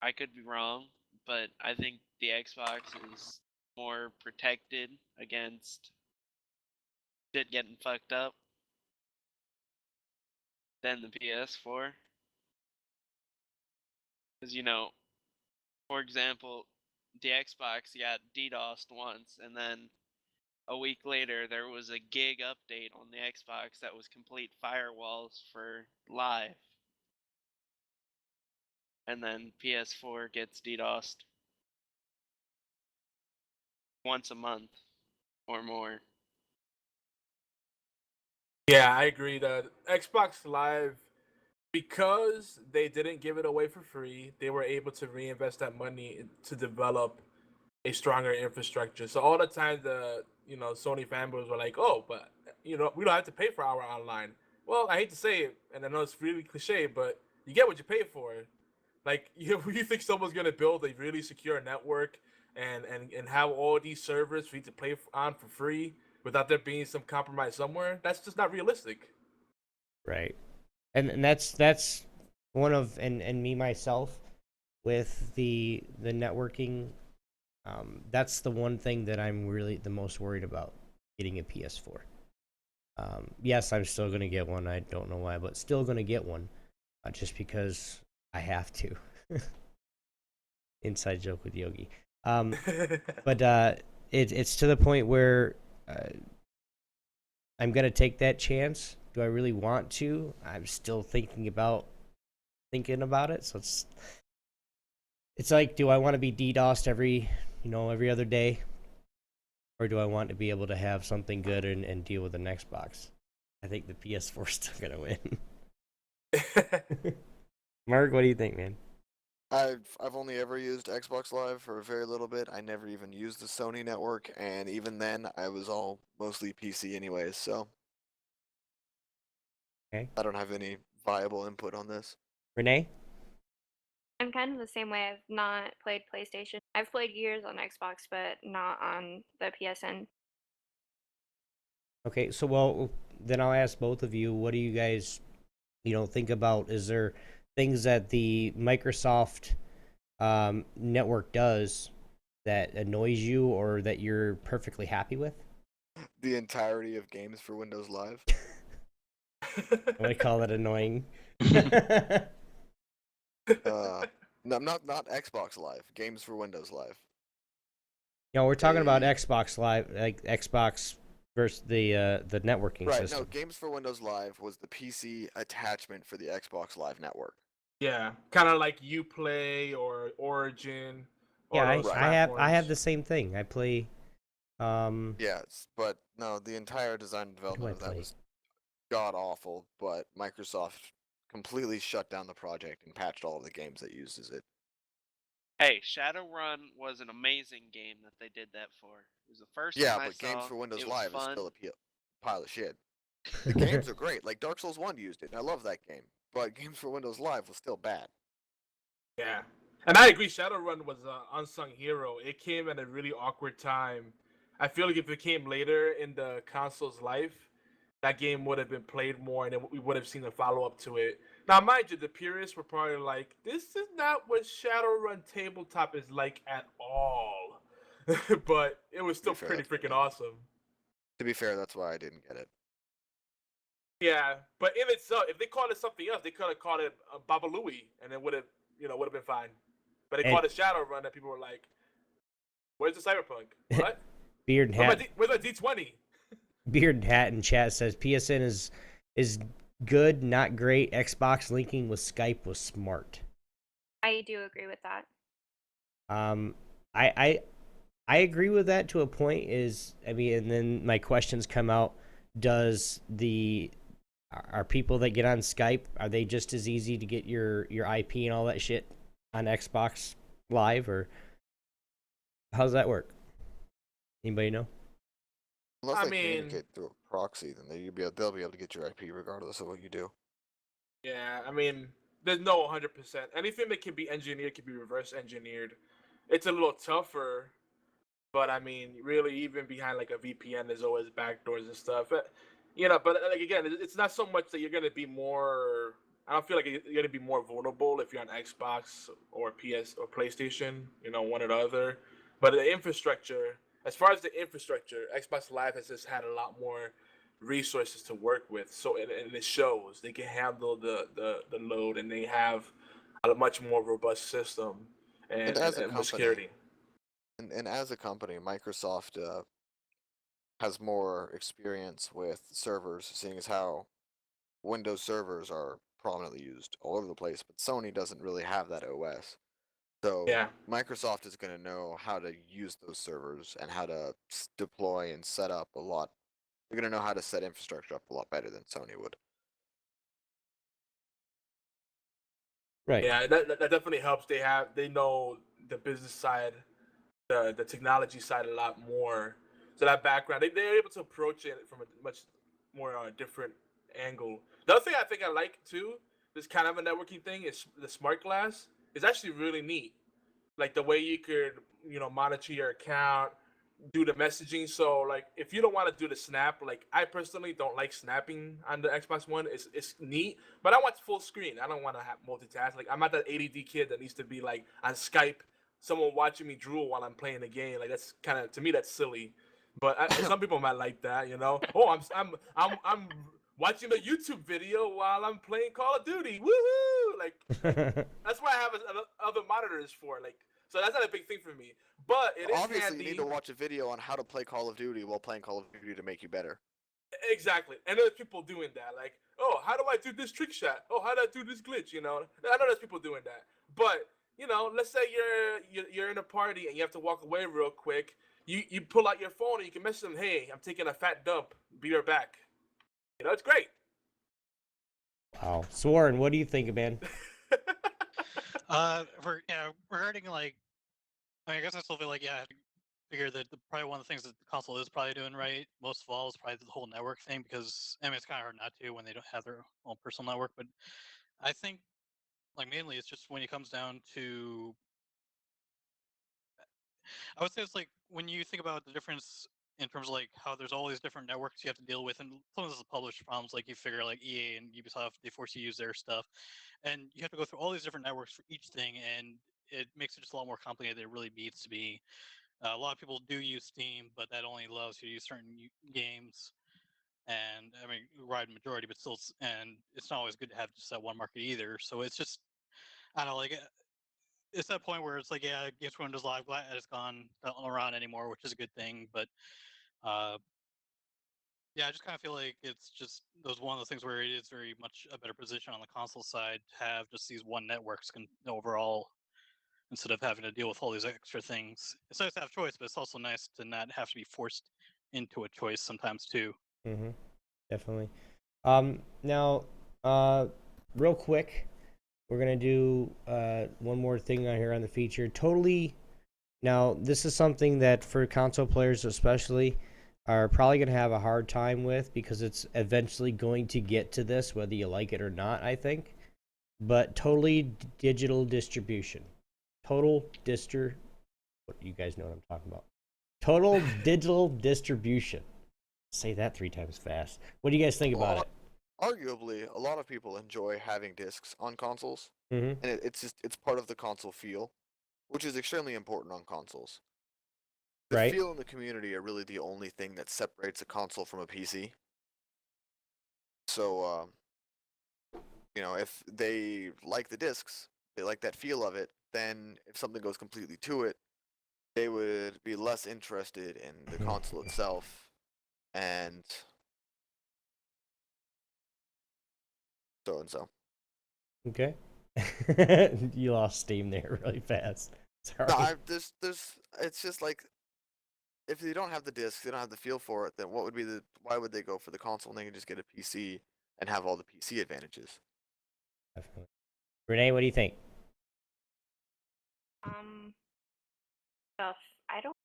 F: I could be wrong, but I think the Xbox is more protected against shit getting fucked up than the PS4. Because, for example, the Xbox got DDoSed once, and then a week later there was a gig update on the Xbox that was complete firewalls for live. And then PS4 gets DDoSed once a month or more.
G: Yeah, I agree. The Xbox Live, because they didn't give it away for free, they were able to reinvest that money to develop a stronger infrastructure. So all the time the Sony fanboys were like, "Oh, but we don't have to pay for our online." Well, I hate to say it, and I know it's really cliche, but you get what you pay for. Like you think someone's gonna build a really secure network and have all these servers for you to play on for free without there being some compromise somewhere? That's just not realistic.
A: Right. And that's one of and me myself with the networking. That's the one thing that I'm really the most worried about getting a PS4. Yes, I'm still gonna get one. I don't know why, but still gonna get one, just because I have to. Inside joke with Yogi. But it's to the point where I'm gonna take that chance. Do I really want to? I'm still thinking about it. So it's like, do I want to be DDoSed every other day, or do I want to be able to have something good and deal with an Xbox? I think the PS4 is still gonna win. Mark, what do you think, man?
B: I've only ever used Xbox Live for a very little bit. I never even used the Sony network, and even then, I was all mostly PC anyways. So
A: Okay,
B: I don't have any viable input on this.
A: Renee.
D: I'm kind of the same way. I've not played PlayStation. I've played years on Xbox, but not on the PSN.
A: Okay, so well, then I'll ask both of you. What do you guys, think about? Is there things that the Microsoft network does that annoys you, or that you're perfectly happy with?
B: The entirety of games for Windows Live.
A: I'm gonna call it annoying.
B: No, not Xbox Live. Games for Windows Live.
A: We're talking about
B: They-
A: Xbox Live, like Xbox versus the networking
B: Right.
A: system.
B: No, Games for Windows Live was the PC attachment for the Xbox Live network.
G: Yeah, kind of like Uplay or Origin. Or
A: Yeah,
G: those
A: I have
G: platforms.
A: the same thing. I play
B: Yes, but no, the entire design and
A: What do I
B: development of that
A: play?
B: was god awful, but Microsoft completely shut down the project and patched all of the games that uses it.
F: Hey, Shadowrun was an amazing game that they did that for. It was the first
B: Yeah,
F: one I
B: but Games
F: saw.
B: for Windows
F: It was
B: Live is
F: fun.
B: still a pile of shit. The games are great. Like Dark Souls 1 used it, and I love that game. But Games for Windows Live was still bad.
G: Yeah, and I agree. Shadowrun was an unsung hero. It came at a really awkward time. I feel like if it came later in the console's life, that game would have been played more, and then we would have seen a follow up to it. Now, mind you, the purists were probably like, "This is not what Shadowrun tabletop is like at all," but it was still
B: fair,
G: pretty
B: that's
G: freaking awesome.
B: To be fair, that's why I didn't get it.
G: Yeah, but in itself, if they called it something else, they could have called it Babalooey, and it would have, would have been fine. But they
A: And-
G: called it Shadowrun, and people were like, "Where's the Cyberpunk? What?
A: Beard and Hat.
G: Where's my D20?"
A: Beard and Hat in chat says PSN is good, not great. Xbox linking with Skype was smart.
D: I do agree with that.
A: I agree with that to a point. And then my questions come out. Are people that get on Skype, are they just as easy to get your IP and all that shit on Xbox Live, or how's that work? Anybody know?
B: Unless
G: I
B: they
G: mean-
B: communicate through a proxy, then they'll be able to get your IP regardless of what you do.
G: Yeah, I mean, there's no 100%. Anything that can be engineered can be reverse engineered. It's a little tougher, but I mean, really, even behind like a VPN, there's always backdoors and stuff. But like again, it's not so much that you're gonna be more. I don't feel like you're gonna be more vulnerable if you're on Xbox or PS or PlayStation. One or the other. But the infrastructure, as far as the infrastructure, Xbox Live has just had a lot more resources to work with. So and it shows they can handle the load, and they have a much more robust system and,
B: as a
G: and
B: company,
G: with security.
B: And as a company, Microsoft has more experience with servers, seeing as how Windows servers are prominently used all over the place, but Sony doesn't really have that OS. So
G: Yeah.
B: Microsoft is going to know how to use those servers and how to deploy and set up a lot. They're going to know how to set infrastructure up a lot better than Sony would.
A: Right.
G: Yeah, that definitely helps. They know the business side, the technology side a lot more. So that background, they're able to approach it from a much more different angle. The other thing I think I like too, this kind of a networking thing, is the smart glass. It's actually really neat. Like the way you could, monitor your account, do the messaging. So like if you don't want to do the snap, like I personally don't like snapping on the Xbox One. It's neat, but I want full screen. I don't want to have multitask. Like I'm not that ADD kid that needs to be like on Skype, someone watching me drool while I'm playing the game. Like that's kind of, to me, that's silly. But some people might like that, Oh, I'm watching a YouTube video while I'm playing Call of Duty. Woohoo! Like that's why I have other monitors for. Like, so that's not a big thing for me. But it is
B: Obviously,
G: handy.
B: you need to watch a video on how to play Call of Duty while playing Call of Duty to make you better.
G: Exactly. And there's people doing that. Like, oh, how do I do this trick shot? Oh, how do I do this glitch? I know there's people doing that. But, let's say you're in a party and you have to walk away real quick. You pull out your phone and you can message them, hey, I'm taking a fat dump. Be right back. It's great.
A: Wow. Sworen, what do you think, man?
C: Regarding like, I guess I still feel like I figure that probably one of the things that the console is probably doing right most of all is probably the whole network thing, because it's kind of hard not to when they don't have their own personal network. But I think like mainly it's just when it comes down to, I would say it's like when you think about the difference in terms of like how there's all these different networks you have to deal with, and some of this is published problems. Like you figure like EA and Ubisoft, they force you to use their stuff, and you have to go through all these different networks for each thing, and it makes it just a lot more complicated than it really needs to be. A lot of people do use Steam, but that only allows you to use certain games. And wide majority, but still, and it's not always good to have just that one market either. So it's just, I don't know, like it's that point where it's like, yeah, Games for Windows Live, glad it's gone, not around anymore, which is a good thing. But yeah, I just kind of feel like it's just those one of those things where it is very much a better position on the console side to have just these one networks can overall instead of having to deal with all these extra things. It's nice to have choice, but it's also nice to not have to be forced into a choice sometimes too.
A: Mm-hmm. Definitely. Now, real quick, we're gonna do one more thing on here on the feature. Totally. Now, this is something that for console players especially are probably gonna have a hard time with because it's eventually going to get to this, whether you like it or not. I think, but totally digital distribution. Total distr. What you guys know what I'm talking about? Total digital distribution. Say that 3 times fast. What do you guys think about it?
B: Arguably, a lot of people enjoy having discs on consoles,
A: Mm-hmm.
B: and it's part of the console feel, which is extremely important on consoles. The
A: Right.
B: feel and the community are really the only thing that separates a console from a PC. So, if they like the discs, they like that feel of it, then if something goes completely to it, they would be less interested in the console itself, and so.
A: Okay. You lost steam there really fast. Sorry.
B: No, it's just like if they don't have the discs, they don't have the feel for it. Then why would they go for the console when they can just get a PC and have all the PC advantages?
A: Definitely. Renee, what do you think?
D: Stuff. I don't.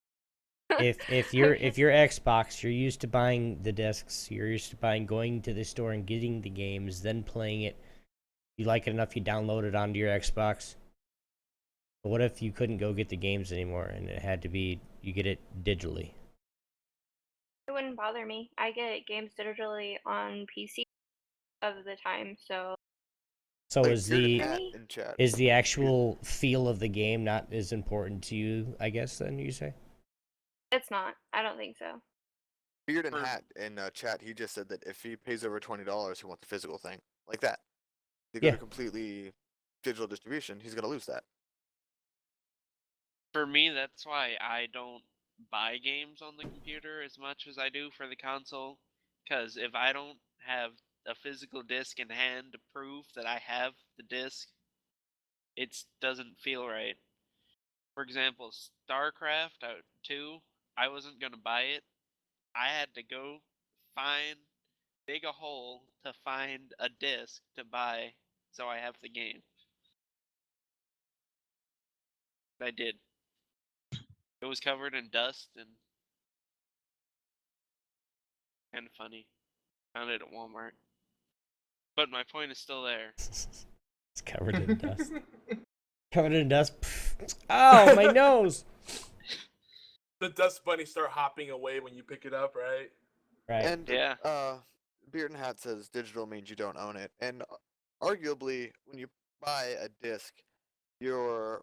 A: If you're Xbox, you're used to buying the discs, you're used to going to the store and getting the games, then playing it. You like it enough, you download it onto your Xbox. But what if you couldn't go get the games anymore and it had to be you get it digitally?
D: It wouldn't bother me. I get games digitally on PC of the time, so
A: So
B: Like
A: is
B: Bearded
A: the
B: Hat in chat.
A: is the actual feel of the game not as important to you? I guess then you say.
D: it's not. I don't think so.
B: Beard and
F: For-
B: Hat in chat, he just said that if he pays over $20, he wants the physical thing like that. If you
A: Yeah.
B: go to completely digital distribution, he's gonna lose that.
F: For me, that's why I don't buy games on the computer as much as I do for the console. Because if I don't have a physical disc in hand to prove that I have the disc, it doesn't feel right. For example, StarCraft 2, I wasn't going to buy it. I had to go dig a hole to find a disc to buy so I have the game. I did. It was covered in dust and kind of funny. Found it at Walmart. But my point is still there.
A: It's covered in dust. Covered in dust. Oh, my nose.
G: The dust bunnies start hopping away when you pick it up, right?
A: Right.
B: And
F: Yeah.
B: Beard and Hat says digital means you don't own it, and arguably, when you buy a disc, you're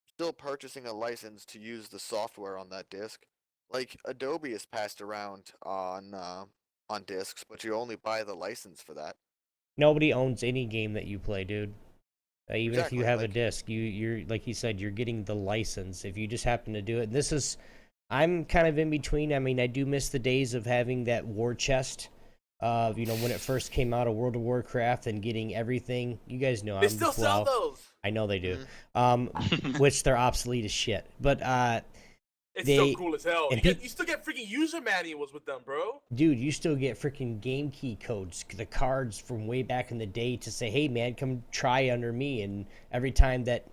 B: still purchasing a license to use the software on that disc. Like Adobe is passed around on discs, but you only buy the license for that.
A: Nobody owns any game that you play, dude. Even if you
B: Exactly,
A: have a
B: like-
A: disc, you're like you said, you're getting the license. If you just happen to do it, this is, I'm kind of in between. I mean, I do miss the days of having that war chest. When it first came out of World of Warcraft and getting everything. You guys know
G: They
A: I'm
G: still
A: just
G: sell
A: WoW.
G: those.
A: I know they do.
B: Mhm.
A: Which they're obsolete as shit. But
G: It's
A: They-
G: so cool as hell.
A: and
G: You still get freaking user manuals with them, bro.
A: dude, you still get freaking game key codes, the cards from way back in the day to say, hey man, come try under me. And every time that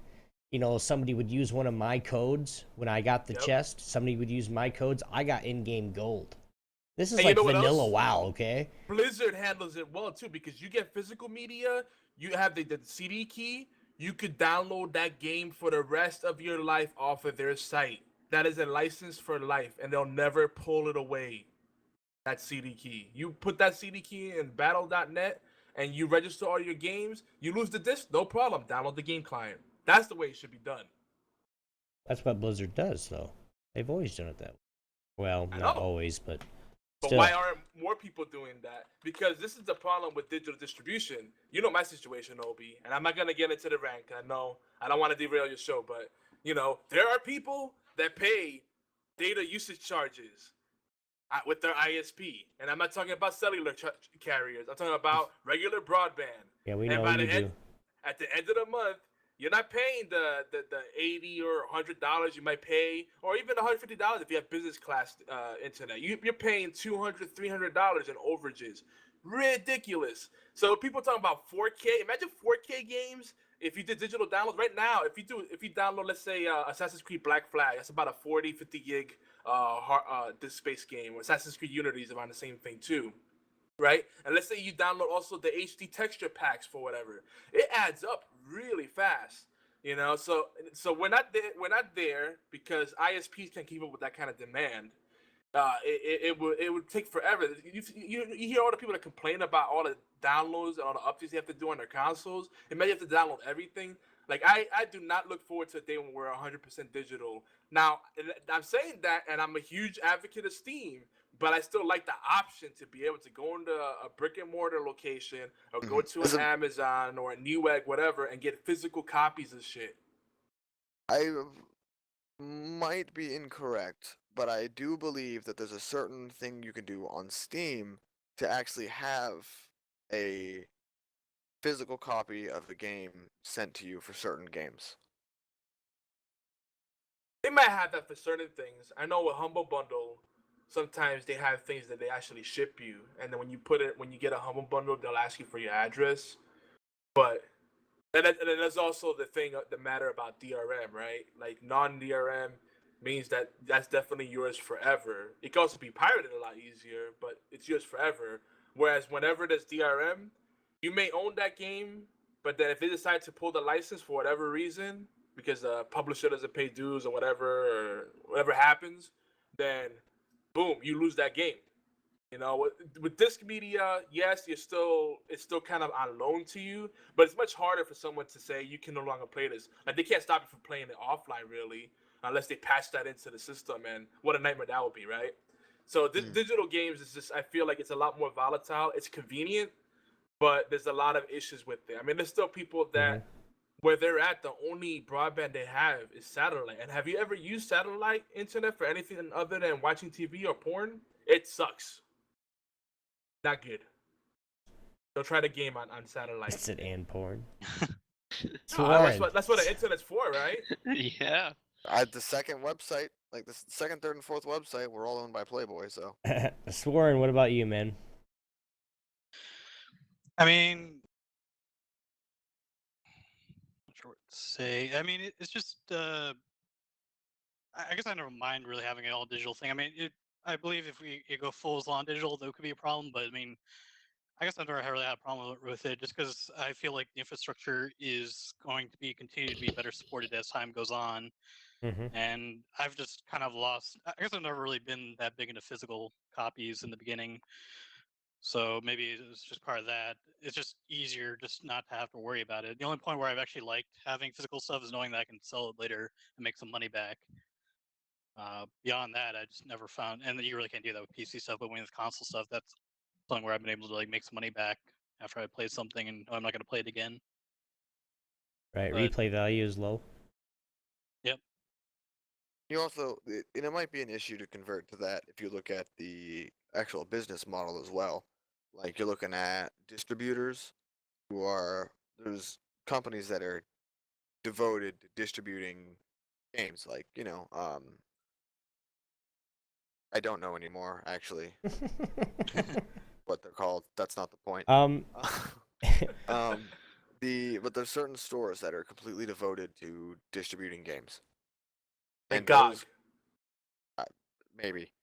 A: somebody would use one of my codes when I got the
G: Yep.
A: chest, somebody would use my codes, I got in-game gold. This is
G: And you
A: like
G: know what
A: vanilla
G: else?
A: WoW, okay?
G: Blizzard handles it well too because you get physical media. You have the CD key. You could download that game for the rest of your life off of their site. That is a license for life, and they'll never pull it away. That CD key. You put that CD key in battle.net and you register all your games. You lose the disc, no problem. Download the game client. That's the way it should be done.
A: That's what Blizzard does, though. They've always done it that way. Well,
G: I
A: not
G: know.
A: always, but
G: But
A: still.
G: why aren't more people doing that? Because this is the problem with digital distribution. You know my situation, Obi, and I'm not gonna get into the rant. I know I don't want to derail your show, but there are people that pay data usage charges with their ISP, and I'm not talking about cellular carriers. I'm talking about regular broadband.
A: Yeah, we
G: And
A: know
G: by
A: you
G: the
A: do.
G: at the end of the month, You're not paying the $80 or $100 you might pay, or even $150 if you have business class internet. You're paying $200, $300 in overages. Ridiculous. So people talking about 4K. Imagine 4K games if you did digital downloads right now. If you download, let's say Assassin's Creed Black Flag, that's about a 40, 50 gig disk space game. Assassin's Creed Unity is around the same thing too. Right? And let's say you download also the HD texture packs for whatever. It adds up really fast. So we're not there because ISPs can't keep up with that kind of demand. It would take forever. You hear all the people that complain about all the downloads and all the updates you have to do on their consoles. Imagine you have to download everything. Like I do not look forward to a day when we're 100% digital. Now I'm saying that, and I'm a huge advocate of Steam, but I still like the option to be able to go into a brick and mortar location or go to an Amazon or a Newegg, whatever, and get physical copies of shit.
B: I might be incorrect, but I do believe that there's a certain thing you can do on Steam to actually have a physical copy of the game sent to you for certain games.
G: They might have that for certain things. I know with Humble Bundle, sometimes they have things that they actually ship you, and then when you get a Humble Bundle, they'll ask you for your address. But and then there's also the matter about DRM, right? Like non-DRM means that's definitely yours forever. It can also be pirated a lot easier, but it's yours forever. Whereas whenever there's DRM, you may own that game, but then if they decide to pull the license for whatever reason, because the publisher doesn't pay dues or whatever happens, then boom, you lose that game. With disc media, yes, it's still kind of on loan to you, but it's much harder for someone to say you can no longer play this. Like they can't stop you from playing it offline, really, unless they patch that into the system. And what a nightmare that would be, right? So digital games is just, I feel like it's a lot more volatile. It's convenient, but there's a lot of issues with it. I mean, there's still people that where they're at, the only broadband they have is satellite. And have you ever used satellite internet for anything other than watching TV or porn? It sucks. Not good. Don't try the game on satellite.
A: It's an and porn.
G: Sworen. That's what the internet's for, right?
F: Yeah.
B: The second website, like the second, third, and fourth website, were all owned by Playboy. So.
A: Sworen, what about you, man?
C: I mean, not sure what to say. I mean, it's just. I guess I never mind really having an all digital thing. I mean, I believe if we go full on digital, there could be a problem. But I mean, I guess I've never really had a problem with it, just because I feel like the infrastructure is going to continue to be better supported as time goes on. And I've just kind of lost. I guess I've never really been that big into physical copies in the beginning. So maybe it's just part of that. It's just easier just not to have to worry about it. The only point where I've actually liked having physical stuff is knowing that I can sell it later and make some money back. Beyond that, I just never found, and you really can't do that with PC stuff. But with console stuff, that's something where I've been able to like make some money back after I play something, and I'm not going to play it again.
A: Right, replay value is low.
C: Yep.
B: You also, and it might be an issue to convert to that if you look at the actual business model as well. Like you're looking at distributors there's companies that are devoted to distributing games, like, I don't know anymore, actually, what they're called. That's not the point. But there's certain stores that are completely devoted to distributing games.
G: And God.
B: Maybe.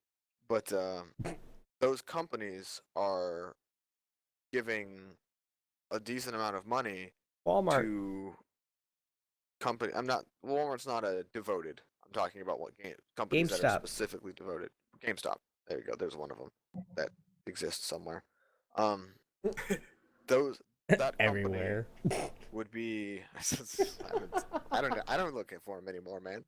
B: But those companies are giving a decent amount of money
A: Walmart.
B: to company. Walmart's not a devoted. I'm talking about what companies that are specifically devoted. GameStop. There you go. There's one of them that exists somewhere. That
A: everywhere
B: would be. I don't look for them anymore, man.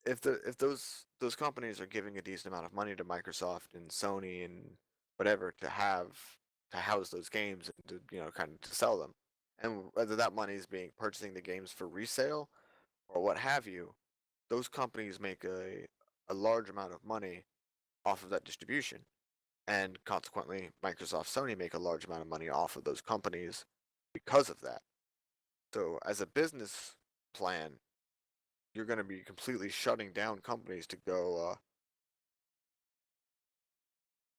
B: If those companies are giving a decent amount of money to Microsoft and Sony and whatever to house those games and to kind of to sell them, and whether that money is being purchasing the games for resale or what have you, those companies make a large amount of money off of that distribution, and consequently Microsoft, Sony make a large amount of money off of those companies because of that. So as a business plan, you're going to be completely shutting down companies to go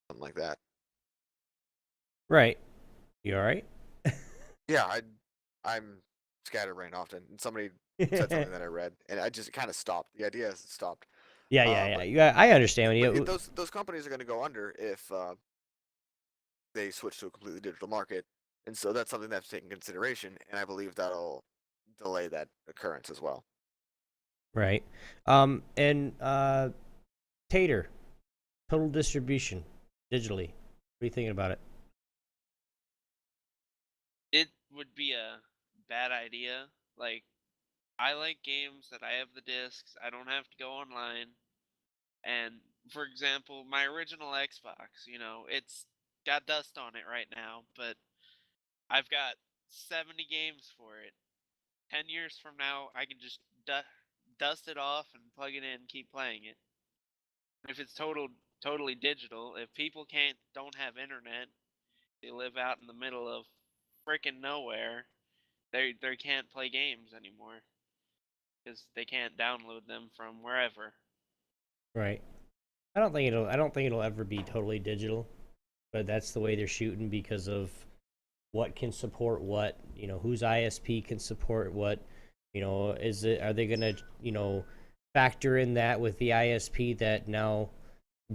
B: something like that.
A: Right. You all right?
B: Yeah, I'm scatterbrained often, and somebody said something that I read, and I just kind of stopped. The idea has stopped.
A: Yeah.
B: But
A: I understand. When you,
B: those companies are going to go under if they switch to a completely digital market, and so that's something that's taken consideration, and I believe that'll delay that occurrence as well.
A: right. And Tatar, total distribution digitally. What are you thinking about it?
F: It would be a bad idea. Like, I like games that I have the discs. I don't have to go online. And for example, my original Xbox, it's got dust on it right now, but I've got 70 games for it. 10 years from now, I can just dust it off and plug it in and keep playing it. If it's totally digital, if people don't have internet, they live out in the middle of freaking nowhere, they can't play games anymore because they can't download them from wherever.
A: Right. I don't think it'll ever be totally digital, but that's the way they're shooting because of what can support what. Whose ISP can support what. Are they gonna factor in that with the ISP that now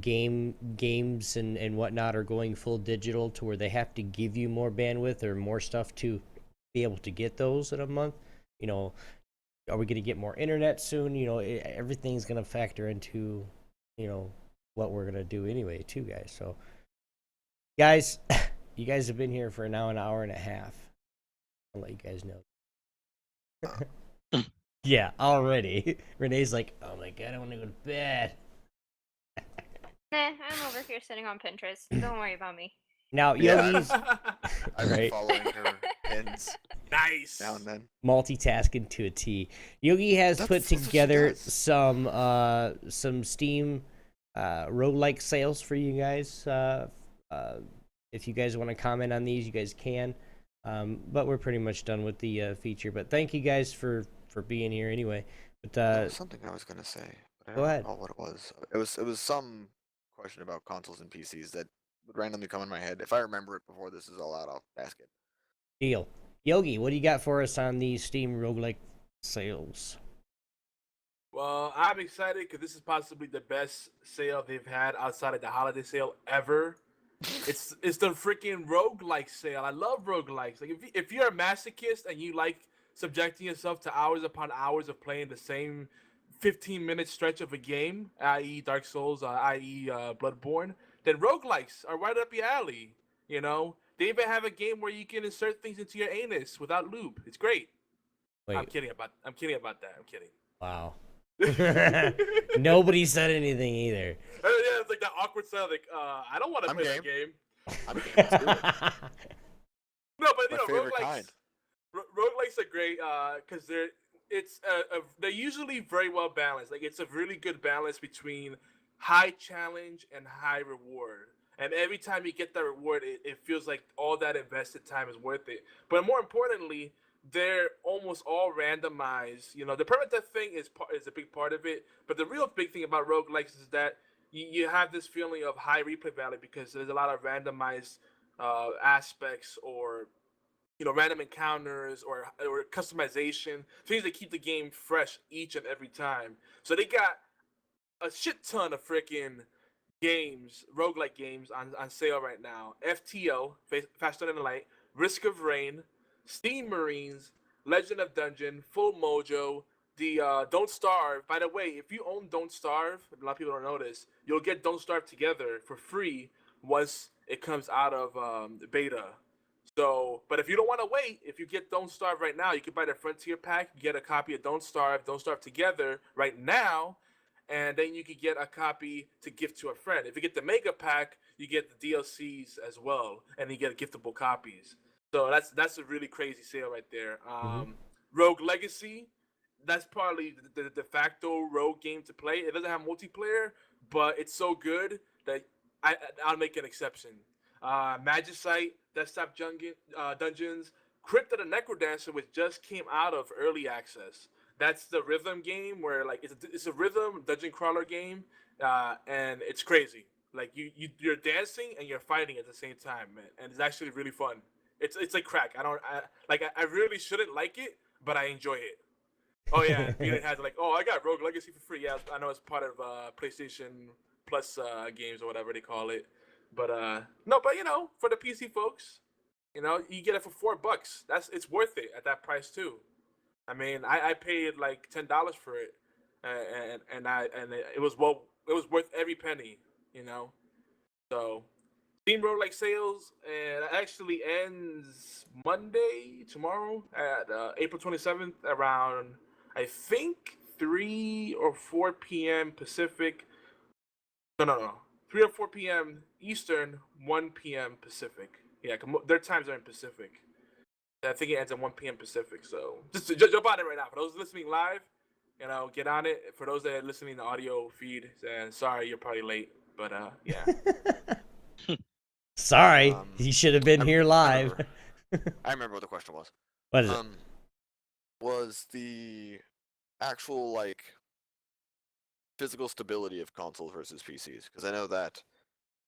A: games and whatnot are going full digital to where they have to give you more bandwidth or more stuff to be able to get those in a month? Are we gonna get more internet soon? Everything's gonna factor into what we're gonna do anyway too, guys. So guys, you guys have been here for now an hour and a half. I'll let you guys know. Yeah, already. Renaye's like, oh my god, I want to go to bed.
D: Nah, I'm over here sitting on Pinterest. Don't worry about me.
A: Now,
B: Yeah.
A: Yogi's
B: I've been
A: right.
B: following her pins
G: Nice.
B: now and then.
A: Multitasking to a T. Yogi has put
B: That's what she
A: together
B: does.
A: some Steam roguelike sales for you guys. If you guys want to comment on these, you guys can. But we're pretty much done with the feature. But thank you guys for being here anyway. But
B: There was something I was gonna say, but I
A: Go
B: don't
A: ahead.
B: recall what it was. It was some question about consoles and PCs that would randomly come in my head. If I remember it before this is all out, I'll ask it.
A: deal. Yogi, what do you got for us on these Steam roguelike sales?
G: Well, I'm excited because this is possibly the best sale they've had outside of the holiday sale ever. It's the freaking roguelike sale. I love roguelikes. Like if you're a masochist and you like subjecting yourself to hours upon hours of playing the same 15-minute stretch of a game, i.e. Dark Souls, i.e. Bloodborne, then roguelikes are right up your alley. They even have a game where you can insert things into your anus without lube. It's great.
A: Wait,
G: I'm kidding about that. I'm kidding.
A: wow. Nobody said anything either.
G: Yeah, it's like that awkward sound. Like, I don't want to
B: I'm
G: play that
B: game.
G: game.
B: I mean, let's do it.
G: No, but
B: My favorite
G: roguelikes.
B: kind.
G: Roguelikes are great because they're usually very well balanced. Like it's a really good balance between high challenge and high reward. And every time you get that reward, it feels like all that invested time is worth it. But more importantly, they're almost all randomized. The permadeath thing is a big part of it. But the real big thing about roguelikes is that you have this feeling of high replay value because there's a lot of randomized aspects or random encounters or customization, things that keep the game fresh each and every time. So they got a shit ton of freaking games, roguelike games on sale right now. FTO, Faster Than the Light, Risk of Rain, Steam Marines, Legend of Dungeon, Full Mojo, the Don't Starve. By the way, if you own Don't Starve, a lot of people don't know this, you'll get Don't Starve Together for free once it comes out of the beta. So, but if you don't want to wait, if you get Don't Starve right now, you can buy the Frontier Pack, get a copy of Don't Starve Together right now, and then you can get a copy to gift to a friend. If you get the Mega Pack, you get the DLCs as well, and you get giftable copies. So that's a really crazy sale right there. Rogue Legacy, that's probably the de facto Rogue game to play. It doesn't have multiplayer, but it's so good that I'll make an exception. Magicite, Desktop Dungeons, Crypt of the Necrodancer, which just came out of early access. That's the rhythm game where like it's a rhythm dungeon crawler game, and it's crazy. Like you're dancing and you're fighting at the same time, man, and it's actually really fun. It's like crack. I really shouldn't like it, but I enjoy it. Oh yeah, and Beaton has like, oh, I got Rogue Legacy for free. Yeah, I know it's part of PlayStation Plus games or whatever they call it. But no, but for the PC folks, you get it for $4. It's worth it at that price too. I mean, I paid like $10 for it, and it was worth every penny. So Steam Road like sales, and it actually ends Monday tomorrow at April 27th around I think 3 or 4 p.m. Pacific. No. 3 or 4 p.m. Eastern, 1 p.m. Pacific. Yeah, their times are in Pacific. I think it ends at 1 p.m. Pacific. So just jump on it right now. For those listening live, get on it. For those that are listening to audio feed, and sorry you're probably late, but yeah.
A: Sorry, you should have been here live.
B: I remember what the question was.
A: What is it?
B: Was the actual like physical stability of consoles versus PCs? Because I know that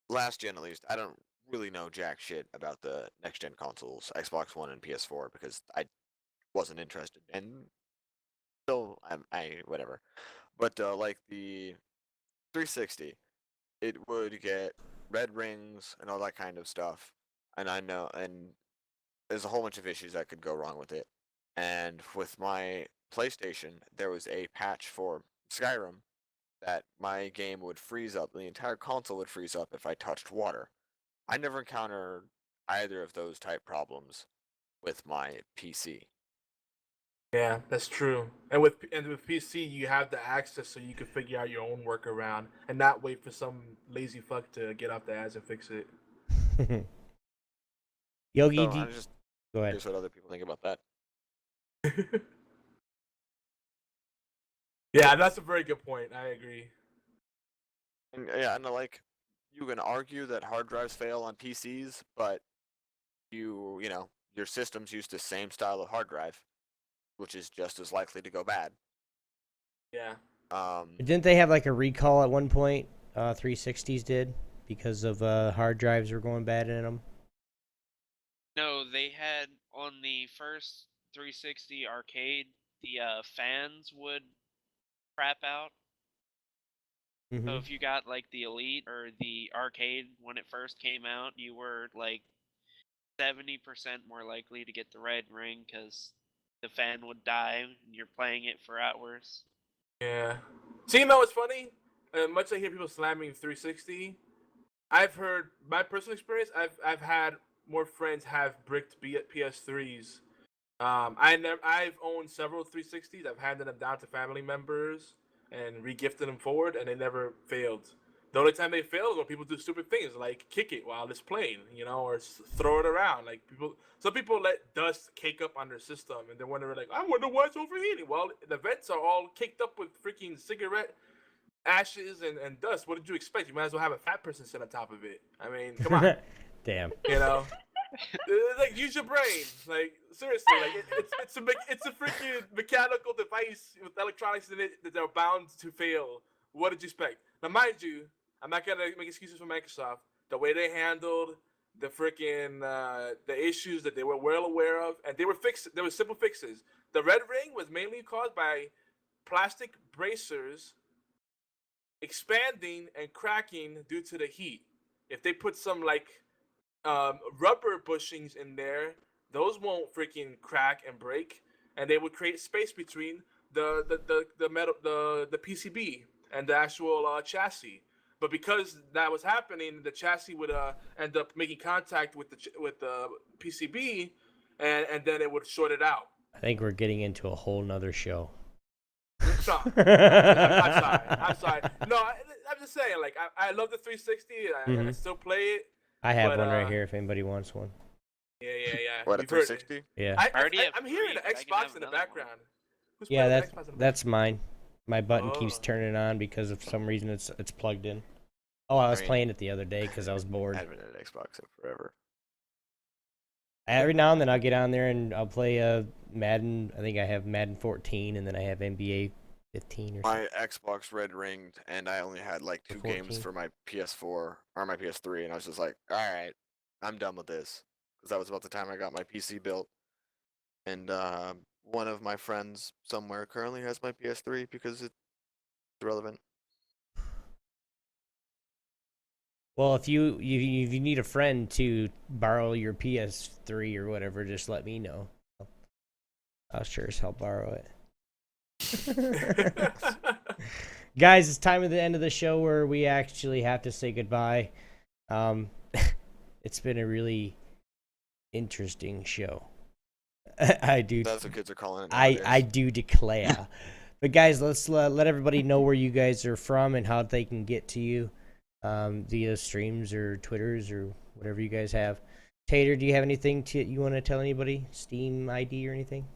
B: last gen, at least, I don't really know jack shit about the next gen consoles, Xbox One and PS4, because I wasn't interested, and still I whatever. But like the 360, it would get red rings and all that kind of stuff, and I know, and there's a whole bunch of issues that could go wrong with it. And with my PlayStation, there was a patch for Skyrim that my game would freeze up. The entire console would freeze up if I touched water. I never encountered either of those type problems with my PC.
G: Yeah, that's true. And with PC, you have the access, so you can figure out your own workaround and not wait for some lazy fuck to get off the ass and fix it.
A: Yogi,
B: So I'm just
A: go ahead.
B: curious what other people think about that.
G: Yeah, that's a very good point. I agree.
B: And yeah, and like you can argue that hard drives fail on PCs, but your systems use the same style of hard drive, which is just as likely to go bad.
G: Yeah.
A: Didn't they have like a recall at one point? 360s did, because of hard drives were going bad in them.
F: No, they had on the first 360 arcade, the fans would crap out.
A: Mm-hmm.
F: So if you got like the Elite or the arcade when it first came out, you were like 70% more likely to get the red ring because the fan would die and you're playing it for hours.
G: Yeah. See, what's funny? Much I hear people slamming 360, I've heard my personal experience. I've had more friends have bricked PS3s. I've owned several 360s. I've handed them down to family members and regifted them forward, and they never failed. The only time they fail is when people do stupid things like kick it while it's playing, or throw it around. Like some people let dust cake up on their system, and they're wondering like, I wonder why it's overheating. Well, the vents are all caked up with freaking cigarette ashes and dust. What did you expect? You might as well have a fat person sit on top of it. I mean, come on.
A: Damn.
G: Like, use your brain. Like, seriously, like it's a freaking mechanical device with electronics in it that are bound to fail. What did you expect? Now, mind you, I'm not gonna make excuses for Microsoft. The way they handled the freaking the issues that they were well aware of, and they were fixed. There were simple fixes. The red ring was mainly caused by plastic bracers expanding and cracking due to the heat. If they put some like rubber bushings in there, those won't freaking crack and break, and they would create space between the metal, the PCB and the actual chassis. But because that was happening, the chassis would end up making contact with the PCB, and then it would short it out.
A: I think we're getting into a whole nother show.
G: No, I'm sorry. No, I'm just saying. Like, I love the 360. I still play it.
A: I have one right here if anybody wants one.
G: Yeah.
B: What, a 360?
A: Yeah.
G: I'm hearing the Xbox in the background. Who's
A: Yeah,
G: playing the Xbox in the background?
A: that's mine. My button
G: Oh.
A: keeps turning on because of some reason it's plugged in. Oh, I was
B: I mean,
A: playing it the other day because I was bored.
B: I haven't had an Xbox in forever.
A: Every now and then I'll get on there and I'll play Madden. I think I have Madden 14, and then I have NBA 15 or something.
B: My Xbox red ringed, and I only had like 2 games
A: 14.
B: for my PS4 or my PS3, and I was just like, all right, I'm done with this, because that was about the time I got my PC built. And one of my friends somewhere currently has my PS3 because it's relevant.
A: Well, if you need a friend to borrow your PS3 or whatever, just let me know. I'll sure as hell borrow it. Guys, it's time at the end of the show where we actually have to say goodbye. It's been a really interesting show. I do.
B: That's what kids are calling it
A: I
B: nowadays.
A: do declare. But guys, let's let everybody know where you guys are from and how they can get to you via streams or Twitters or whatever you guys have. Tater, do you have anything you want to tell anybody? Steam ID or anything?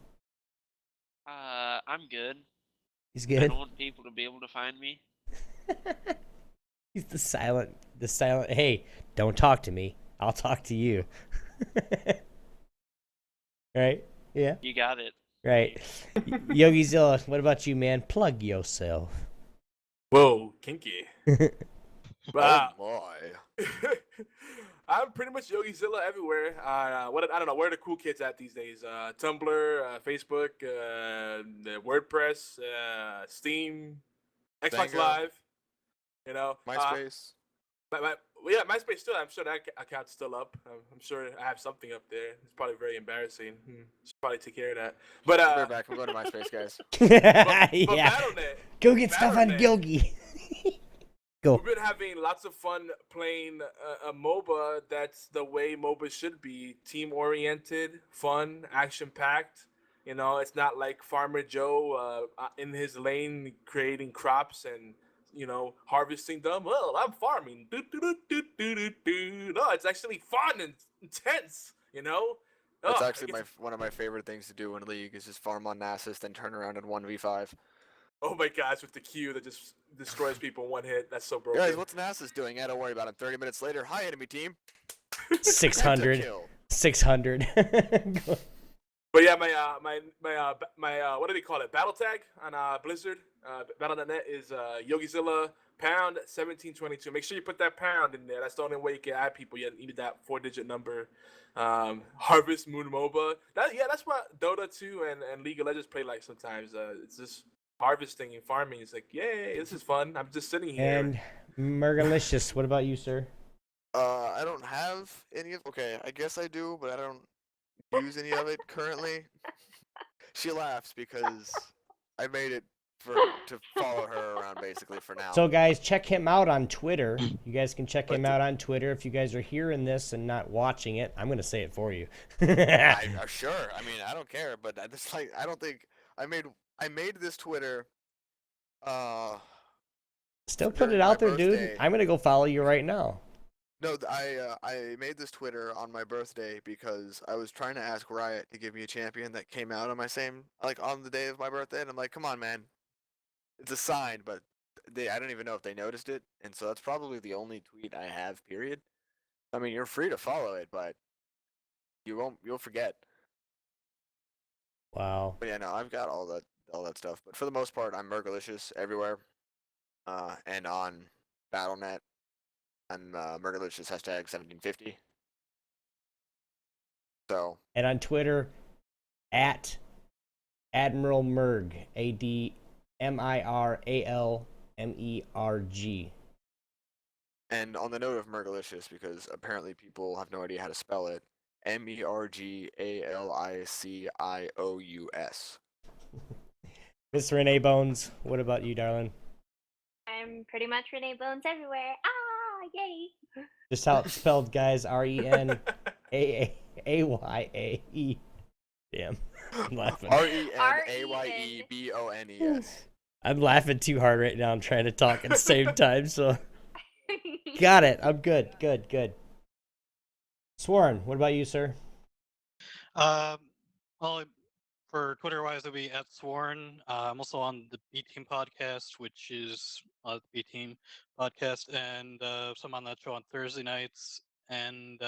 F: I'm good.
A: He's
F: I
A: good.
F: don't want people to be able to find me.
A: He's the silent. Hey, don't talk to me. I'll talk to you. Right? Yeah.
F: You got it.
A: Right. Yogizilla, what about you, man? Plug yourself.
G: Whoa, kinky.
B: Oh my.
G: I'm pretty much Yogizilla everywhere. I don't know where are the cool kids at these days. Tumblr, Facebook, the WordPress, Steam, Xbox
B: Vanguard.
G: Live. You know,
B: MySpace.
G: MySpace still. I'm sure that account's still up. I'm sure I have something up there. It's probably very embarrassing. Should probably take care of that. But
B: I'll be right back. I'm going to MySpace, guys.
G: but
A: Yeah.
G: BattleNet.
A: Go get stuff on
G: BattleNet.
A: Gilgy. Go.
G: We've been having lots of fun playing a MOBA that's the way MOBA should be. Team-oriented, fun, action-packed. You know, it's not like Farmer Joe in his lane creating crops and, you know, harvesting them. Well, I'm farming. No, it's actually fun and intense, you know?
B: That's
G: Oh,
B: actually one of my favorite things to do in League is just farm on Nasus, then turn around and 1v5.
G: oh my gosh, with the Q that just destroys people in one hit. That's so broken.
B: Guys, what's Nasus doing? Yeah, don't worry about it. 30 minutes later, hi enemy team.
A: 600.
B: Pentakill.
A: 600.
G: But yeah, my what do they call it? Battle tag on Blizzard, Battle.net is Yogizilla pound 1722. Make sure you put that pound in there. That's the only way you can add people. You need that 4-digit number. Harvest Moon MOBA. That's what Dota 2 and League of Legends play like sometimes. It's just harvesting and farming. It's like, yay, this is fun. I'm just sitting here.
A: And Mergalicious, what about you, sir?
B: I don't have any of. Okay, I guess I do, but I don't use any of it currently. She laughs because I made it to follow her around basically for now.
A: So, guys, check him out on Twitter. You guys can check him out on Twitter. If you guys are hearing this and not watching it, I'm going to say it for you.
B: Sure. I mean, I don't care, but I just I don't think I made this Twitter.
A: Still put it
B: during
A: out
B: my
A: there, dude.
B: birthday.
A: I'm going to go follow you right now.
B: No, I made this Twitter on my birthday because I was trying to ask Riot to give me a champion that came out on my on the day of my birthday, and I'm like, come on, man, it's a sign, but I don't even know if they noticed it, and so that's probably the only tweet I have. Period. I mean, you're free to follow it, but you'll forget.
A: Wow.
B: But yeah, no, I've got all that stuff, but for the most part, I'm Mergalicious everywhere, and on Battle.net. I'm Mergalicious #1750. So.
A: And on Twitter, at Admiral Merg, ADMIRALMERG.
B: And on the note of Mergalicious, because apparently people have no idea how to spell it, MERGALICIOUS.
A: Miss RenayeBones, what about you, darling?
D: I'm pretty much RenayeBones everywhere. Ah, yay!
A: Just how it's spelled, guys. RenayeBones. Damn. I'm laughing.
B: RenayeBones.
A: I'm laughing too hard right now. I'm trying to talk at the same time, so. Got it. I'm good. Good. Sworen, what about you, sir?
C: Well, for Twitter wise, it'll be at Sworen. I'm also on the B Team podcast, which is the B Team podcast, and so I'm on that show on Thursday nights. And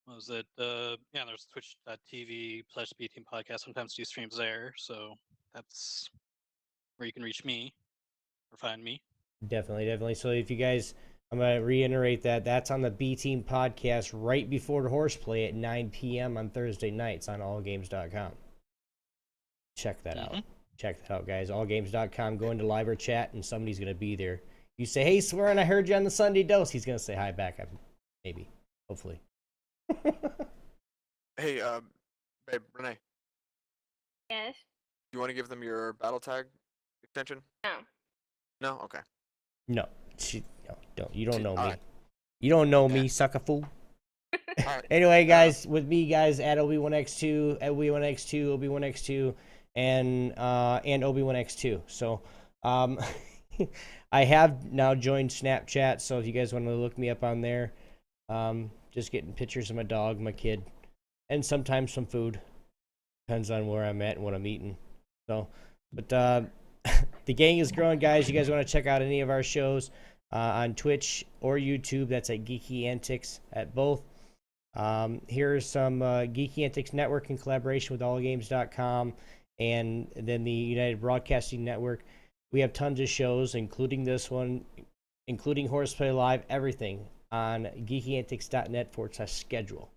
C: what was it? Yeah, there's twitch.tv/bteam podcast. Sometimes do streams there, so that's where you can reach me or find me.
A: Definitely. So if you guys, I'm going to reiterate that. That's on the B Team podcast right before the horseplay at 9 p.m. on Thursday nights on allgames.com. Check that out. Check that out, guys. Allgames.com. Go into live or chat, and somebody's going to be there. You say, hey, Sworen, I heard you on the Sunday Dose. He's going to say hi back. Maybe. Hopefully.
B: Hey, babe, Renee,
D: Yes.
B: you want to give them your battle tag extension?
D: No.
B: No? Okay.
A: No. No, don't. You don't know me.
B: Alright.
A: You don't know
B: Yeah.
A: me, sucker fool.
B: Alright.
A: Anyway, guys, with me, guys, at Obi1X2, at Obi1X2, Obi1X2, and Obi1X2. So, I have now joined Snapchat, so if you guys want to look me up on there, just getting pictures of my dog, my kid, and sometimes some food. Depends on where I'm at and what I'm eating. So, but the gang is growing, guys. You guys want to check out any of our shows on Twitch or YouTube? That's at Geeky Antics at both. Here's some Geeky Antics Network in collaboration with allgames.com and then the United Broadcasting Network. We have tons of shows, including this one, including Horseplay Live, everything on geekyantics.net/schedule.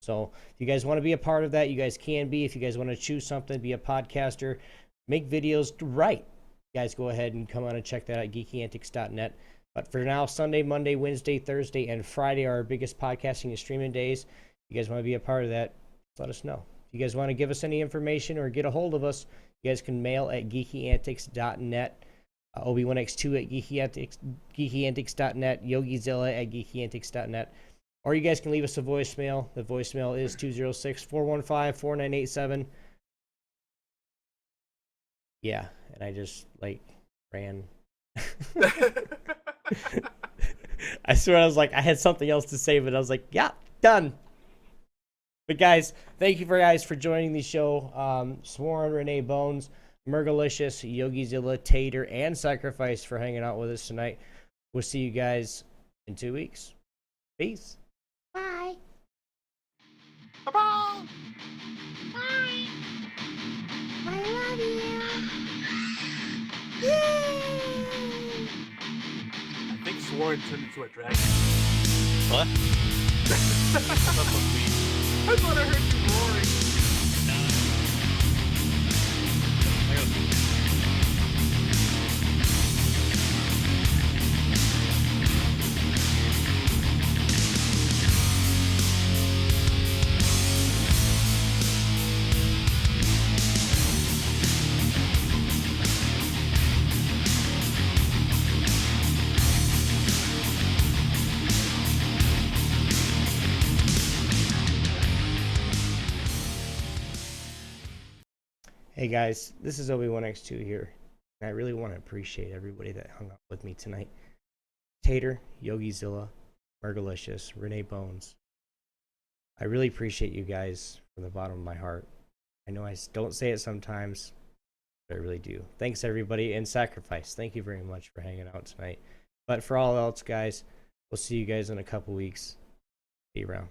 A: So if you guys want to be a part of that, you guys can be. If you guys want to choose something, be a podcaster, make videos, write, you guys go ahead and come on and check that out at geekyantics.net. But for now, Sunday, Monday, Wednesday, Thursday, and Friday are our biggest podcasting and streaming days. If you guys want to be a part of that, let us know. If you guys want to give us any information or get a hold of us, you guys can mail at geekyantics.net, Obi1X2 at geekyantics.net, Yogizilla at geekyantics.net. Or you guys can leave us a voicemail. The voicemail is 206-415-4987. Yeah, and I just, ran. I swear I was I had something else to say, but I was yeah, done. But guys, thank you for joining the show. Sworen, RenayeBones, Mergalicious, Yogizilla, Tatar, and Sacrifice for hanging out with us tonight. We'll see you guys in 2 weeks. Peace.
D: Bye.
G: Bye-bye.
D: Bye. I love you. Yay!
G: I think Sworen turned into a dragon.
C: What?
G: I thought I heard you roaring.
A: Hey guys, this is Obi1X2 here, and I really want to appreciate everybody that hung out with me tonight. Tatar, Yogizilla, Mergalicious, RenayeBones. I really appreciate you guys from the bottom of my heart. I know I don't say it sometimes, but I really do. Thanks everybody, and Sacrifice. Thank you very much for hanging out tonight. But for all else, guys, we'll see you guys in a couple weeks. See you around.